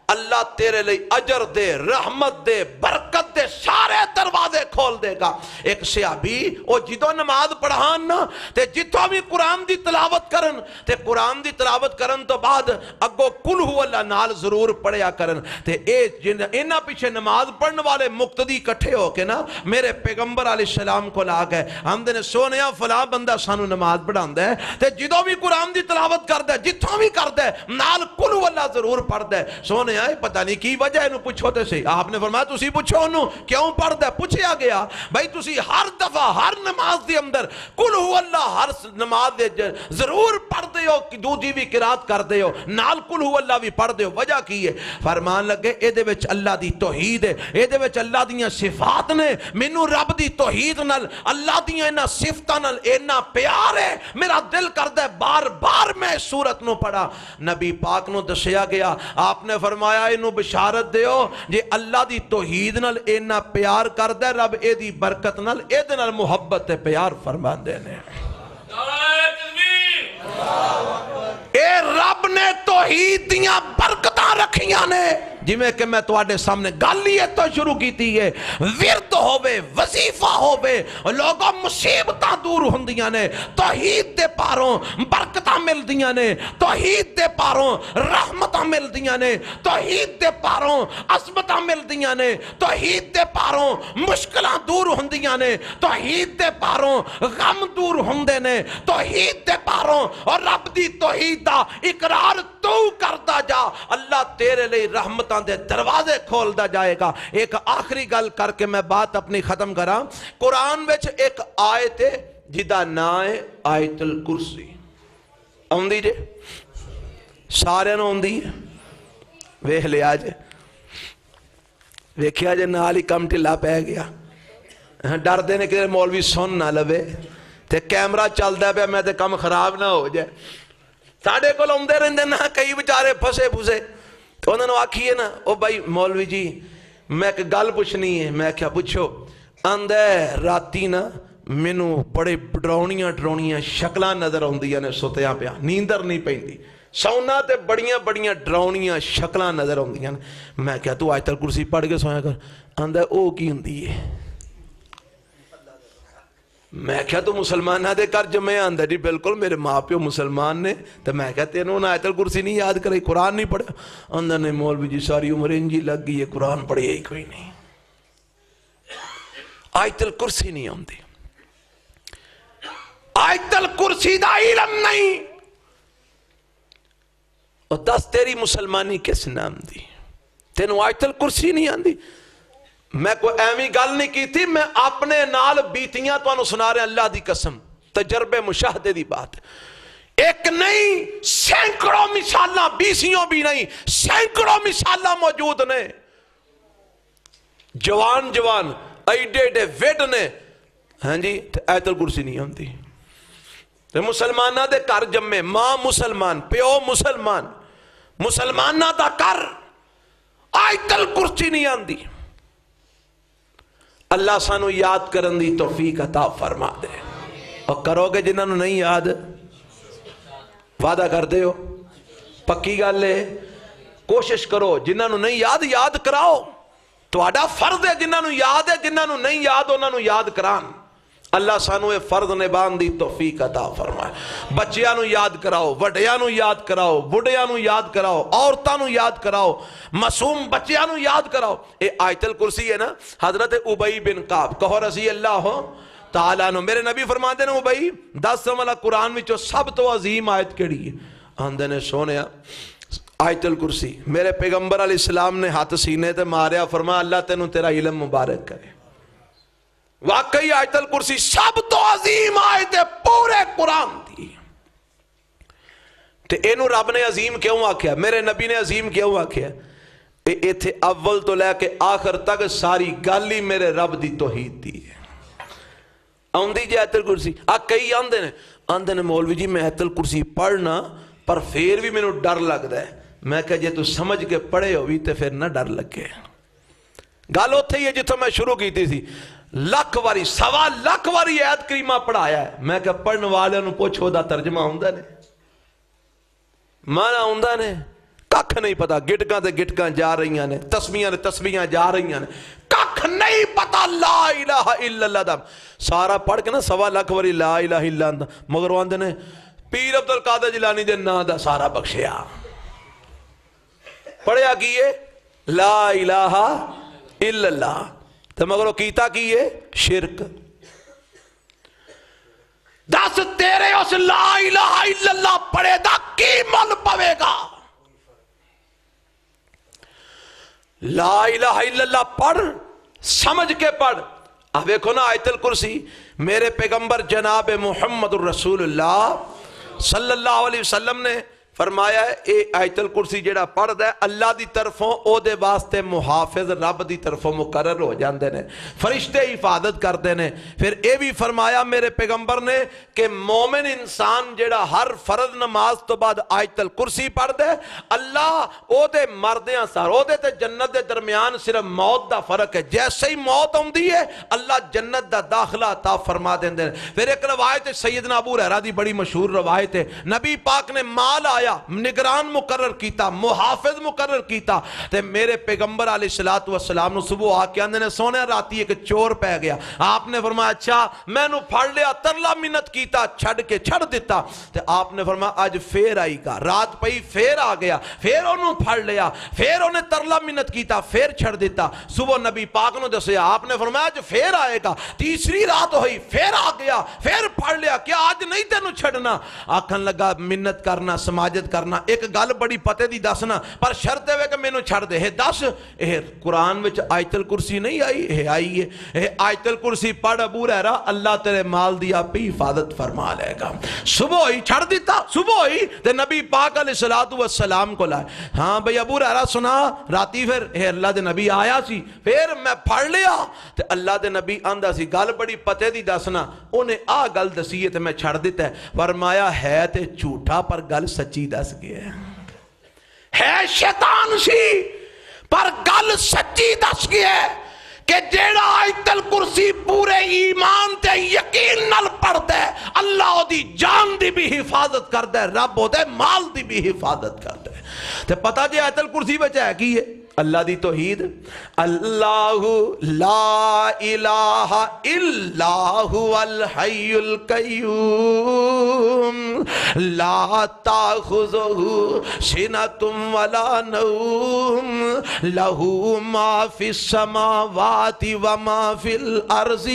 اللہ تیرے لئے اجر دے رحمت دے برکت دے سارے دروازے کھول دے گا ایک صحابی او جدو نماز پڑھان نا تے جتو بھی قرآن دی تلاوت کرن تے قرآن دی تلاوت کرن تو بعد اگو کل ہو اللہ نال ضرور پڑھیا کرن تے اینا پیچھے نماز پڑھن والے مقتدی کٹھے ہو کے نا میرے پیغمبر علیہ السلام کو لا گئے ہم دے سونیا فلاں بندہ سانو نماز پڑھان دے تے جدو بھی قرآن دی تلاوت کر دے جتو بھی کر دے نال کل ہو اللہ ضرور پڑھ دے سونے آئے پتہ نہیں کی وجہ انہوں پوچھو تے سے آپ نے فرمایا تُسی پوچھو انہوں کیوں پڑھ دے پوچھیا گیا بھائی تُسی ہر دفعہ ہر نماز دے اندر کل ہو اللہ ہر نماز دے ضرور پڑھ دے ہو دوجی بھی قرات کر دے ہو نال کل ہو اللہ بھی پڑھ دے ہو وجہ کی ہے فرمان لگے اے دے وچ اللہ دی توحید ہے اے دے وچ اللہ دیاں صفات نے منو رب دی توحید نال اللہ دیاں اینا صفتاں نال اینا پیار ہے میرا دل کر دے بار بار میں سورت نو پڑھا نبی پاک نو دسیا گیا آپ نے فرمایا انہوں بشارت دے ہو جے اللہ دی توحید نال اینا پیار کر دے رب اے دی برکت نال اے دے نال محبت تے پیار فرمان دینے اے رب نے توحید دیاں برکتاں رکھیاں نے جی میں کہ میں تواڈے سامنے گالیے تو شروع کی تھی ہے ورد ہووے وظیفہ ہووے لوگوں مصیبتاں دور ہوندیاں نے توحید دے پاروں برکتاں مل دیاں نے توحید دے پاروں رحمتاں مل دیاں نے توحید دے پاروں عظمتاں مل دیاں نے توحید دے پاروں مشکلاں دور ہوندیاں نے توحید دے پاروں غم دور ہوندے نے توحید دے پاروں اور رب دی توحید دا اقرار تو کردا جا اللہ تیرے لئے رحمتاں دے دروازے کھولدا جائے گا ایک آخری گل کر کے میں بات اپنی ختم کراں قرآن وچ ایک آیت ہے جدا نام ہے آیت الکرسی اوندی جے سارے نو اوندی ویکھ لیا جے ویکھیا جے نال ہی کم ٹھلا پہ گیا ڈر دینے کہ مولوی سن نہ لوے تے کیمرہ چلدا پیا میں تے کم خراب نہ ہو جائے ساڑھے کو لوندے رہندے نا کئی بچارے پھسے پھسے تو انہوں نے آکھی ہے نا او بھائی مولوی جی میں ایک گل پوچھنی ہے میں کیا پوچھو اندے راتی نا مینوں بڑے ڈرونیاں شکلاں نظر آندیاں نے ستیاں پیا نیندر نہیں پیندی سونا تے بڑیاں بڑیاں ڈراؤنیاں شکلاں نظر آندیاں. میں کہا تو آیت الکرسی پڑھ کے سویا کر. آندا او کی ہوندی ہے؟ میں کہا تو مسلمانہ دے کر جمعے. آندا جی بالکل میرے ماں پیو مسلمان نے. تو میں کہا تینوں نے آیت الکرسی نہیں یاد کرائی، قرآن نہیں پڑھا؟ آندا نہیں مولوی جی ساری عمر انجی لگ گئی ہے، قرآن پڑھے ہی کوئی نہیں، آیت الکرسی نہیں آندی، آیت الکرسی دا علم نہیں. اور دس تیری مسلمانی کس نام دی؟ تینوں آیت الکرسی نہیں آندی. میں کوئی ایمی گل نہیں کی تھی، میں اپنے نال بیتیاں تو انہوں سنا رہے ہیں، اللہ دی قسم تجربے مشاہدے دی بات. ایک نہیں سینکڑوں مثالاں، بیسیوں بھی نہیں سینکڑوں مثالاں موجود نے. جوان جوان ایڈے ایڈے ویڈ نے، ہاں جی آیت الکرسی نہیں ہوندی. مسلمانہ دے کر جمے، ماں مسلمان پیو مسلمان، مسلمانہ دا کر آیت الکرسی نہیں آندی. اللہ سانو یاد کرن دی توفیق عطا فرما دے. اور کرو گے جنہاں نو نہیں یاد، وعدہ کر دے ہو پکی گل ہے، کوشش کرو جنہاں نو نہیں یاد یاد کراؤ. تہاڈا فرض ہے جنہاں نو یاد ہے، جنہاں نو نہیں یاد انہاں نو یاد کران. اللہ سانو اے فرض نبھان دی توفیق عطا فرمائے. بچیاں نو یاد کراؤ، وڈیاں نو یاد کراؤ، بڑھیاں نو یاد کراؤ، عورتاں نو یاد کراؤ، معصوم بچیاں نو یاد کراؤ. اے آیت الکرسی ہے نا. حضرت ابی بن کعب کہو رضی اللہ تعالیٰ عنہ، میرے نبی فرماتے ہیں ابی 10 والا قرآن وچوں سب تو عظیم آیت کیڑی ہے؟ آندے نے سونیا آیت الکرسی. میرے پیغمبر علیہ السلام نے ہاتھ سینے تے ماریا، فرمایا اللہ تینوں تیرا علم مبارک کرے. واقعی آیت الکرسی سب تو عظیم آیت پورے قرآن دی. تے اینو رب نے عظیم کیوں آکھیا؟ میرے نبی نے عظیم کیوں آکھیا؟ ایتھے اول تو لے کے آخر تک ساری گل ہی میرے رب دی توحید دی ہے. آندی جی آیت الکرسی. کئی آندے نے مولوی جی میں آیت الکرسی پڑھنا پر پھر بھی مینوں ڈر لگدا ہے. میں کہا جے تو سمجھ کے پڑھے ہوئی تے پھر نہ ڈر لگے. گل اوتھے ہی ہے جتھوں میں شروع کیتی سی. لکھ واری 1.25 لاکھ واری آیت کریمہ پڑھایا ہے. میں کہا پڑھن والے نوں پوچھو دا ترجمہ ہوندا نے، مانا ہوندا نے، ککھ نہیں پتا. گٹکاں تے گٹکاں جا رہیاں نے، تسبیحاں تے تسبیحاں جا رہیاں نے، ککھ نہیں پتا لا الہ الا اللہ دا. سارا پڑھ کے نا 1.25 لاکھ واری لا الہ الا اللہ، مگر وہ آندے نے پیر عبدالقادر جیلانی دے نا دا سارا بخشیا. پڑھیا کیے لا الہ الا اللہ، تو مگر وہ کیتا کیے شرک. دس تیرے اس لا الہ الا اللہ پڑھے دا کی مل پوے گا؟ لا الہ الا اللہ پڑھ، سمجھ کے پڑھ. اب دیکھو نا آیت الکرسی، میرے پیغمبر جناب محمد الرسول اللہ صلی اللہ علیہ وسلم نے فرمایا ہے اے آیت الکرسی جیڑا پڑھ دے اللہ دی طرفوں او دے واسطے محافظ رب دی طرفوں مقرر ہو جاندے نے، فرشتے حفاظت کردے نے. پھر اے بھی فرمایا میرے پیغمبر نے کہ مومن انسان جیڑا ہر فرض نماز تو بعد آیت الکرسی پڑھ دے، اللہ او دے مردیاں سار او دے تے جنت دے درمیان صرف موت دا فرق ہے. جیسے ہی موت ہوندی ہے اللہ جنت دا داخلہ عطا فرما دیندے. پھر ایک روایت سیدنا ابو ہریرہ دی بڑی مشہور روایت ہے، نبی پاک نے مال آیا، نگران مقرر کیتا، محافظ مقرر کیتا. تے میرے پیغمبر علیہ السلام صبح آ کے اندے نے سونے راتی ایک چور پہ گیا. آپ نے فرمایا اچھا میں نو پھڑ لیا، ترلا منت کیتا، چھڑ کے چھڑ دیتا. تے آپ نے فرمایا آج پھر آئی گا. رات پئی پھر آ گیا، پھر انہوں پھڑ لیا، پھر انہیں ترلا منت کیتا، پھر چھڑ دیتا. صبح نبی پاک نو دسیا، آپ نے فرمایا آج پھر آئے گا. تیسری رات ہوئی، پھر آ گیا، پھر پھڑ لیا، کیا آج نہیں تینوں چھڑنا؟ آکھن لگا منت کرنا، سماجت کرنا. ایک گل بڑی پتے دی دسنا، پر شرط ہے کہ مینوں چھڑ دے. دس قرآن وچ آیت الکرسی نہیں آئی؟ آئی ہے. آیت الکرسی پڑھ ابو ہریرہ، اللہ تیرے مال دی آپ ہی حفاظت فرما لے گا. صبح ہی چھڑ دیتا، صبح ہی تے نبی پاک علیہ السلام کو لائے. ہاں بھئی ابو ہریرہ سنا راتی پھر اللہ دے نبی آیا سی، پھر میں پڑھ لیا تے اللہ دے نبی آندا سی گل بڑی پتے دی دسنا. انہیں آ گل دسی تے میں چھڑ دیتا ہے. فرمایا ہے تے جھوٹا پر گل سچی دس گیا ہے شیطان سی پر گل سچی دس گیا ہے. کہ جیڑا آیت الکرسی پورے ایمان تے یقین نال پڑھدا ہے اللہ دی جان دی بھی حفاظت کردا ہے، رب دے مال دی بھی حفاظت کردا ہے۔ تے پتہ جے آیت الکرسی وچ ہے کی ہے؟ اللہ دی توحید، اللہ لا الہ الا هو الحی القیوم لا تاخذہ سنۃ ولا نوم لہ ما فی السماوات وما فی الارض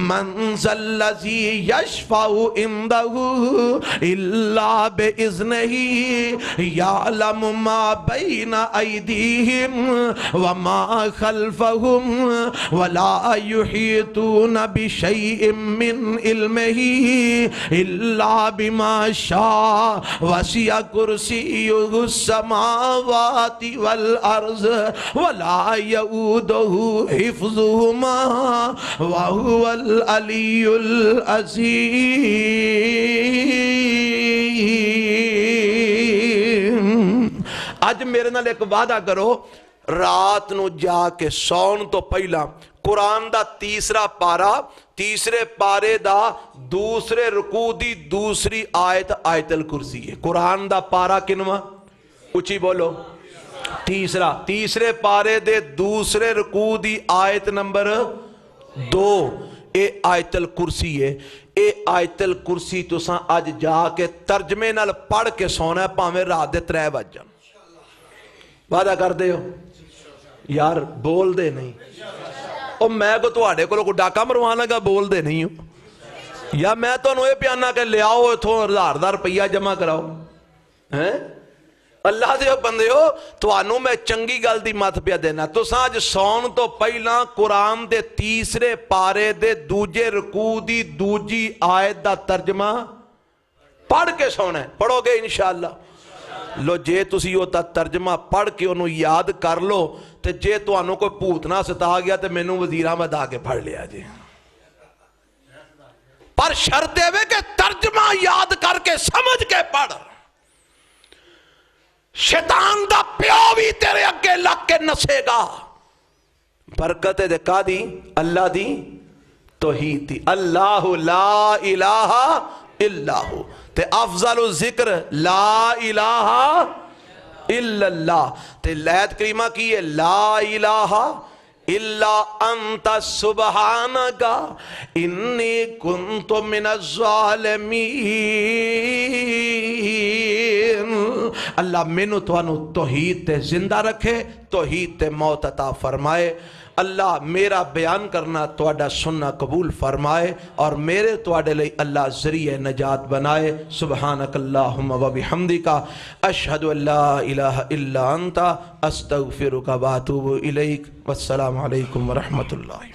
من ذا الذی یشفع عنده الا باذنہ یعلم ما بین ایدیہم وما خلفهم ولا يحيطون بشيء من علمه إلا بما شاء وسع كرسيه السماوات والأرض ولا يؤوده حفظهما وهو العلي العظيم۔ اج میرے نال ایک وعدہ کرو، رات نو جا کے سون تو پہلا قرآن دا تیسرا پارا، تیسرے پارے دا دوسرے رکوع دی دوسری آیت آیت الکرسی ہے۔ قرآن دا پارا کنواں؟ اچھی بولو، تیسرا، تیسرے پارے دے دوسرے رکوع دی آیت نمبر 2 اے آیت الکرسی ہے۔ اے آیت الکرسی تساں اج جا کے ترجمے نال پڑھ کے سونا ہے، پاویں رات دے 3 بج جان۔ وعدہ کر دے ہو یار؟ بول دے نہیں او میں کو تواڈے کولوں کوئی ڈاکا مروانا لگا، بول دے نہیں ہو یا میں تانوں اے پیانا کہ لے آؤ اتھوں 1000 روپیہ جمع کراؤ ہیں؟ اللہ دے بندے ہو، تانوں میں چنگی گل دی مت پیا دینا۔ تساں اج سون تو پہلا قرآن دے تیسرے پارے دے دوجے رکوع دی دوجی آیت دا ترجمہ پڑھ کے سونا ہے۔ پڑھو گے انشاءاللہ؟ لو جے تسی ہوتا ترجمہ پڑھ کے انہوں یاد کر لو تے جے تو انہوں کوئی پوتنا ستا گیا تے میں نوں وزیر احمد آگے پڑھ لیا جی، پر شرط دے کہ ترجمہ یاد کر کے سمجھ کے پڑھ۔ شیطان دا پیو بھی تیرے اگے لگ کے نسے گا۔ برکت دے کا دی؟ اللہ دی توحید دی، اللہ لا الہ الا ہو۔ تے افضل الذکر لا الہ الا اللہ۔ تے لائت کریمہ کی ہے لا الہ الا انت سبحانک انی کنت من الظالمین۔ اللہ مینوں تانوں توحید تے زندہ رکھے، توحید تے موت عطا فرمائے۔ اللہ میرا بیان کرنا تواڈا سننا قبول فرمائے اور میرے تواڈے لئی اللہ ذریعہ نجات بنائے۔ سبحانک اللہم و بحمدک اشہد ان لا الہ الا انت استغفرک و اتوب الیک۔ والسلام علیکم ورحمۃ اللہ۔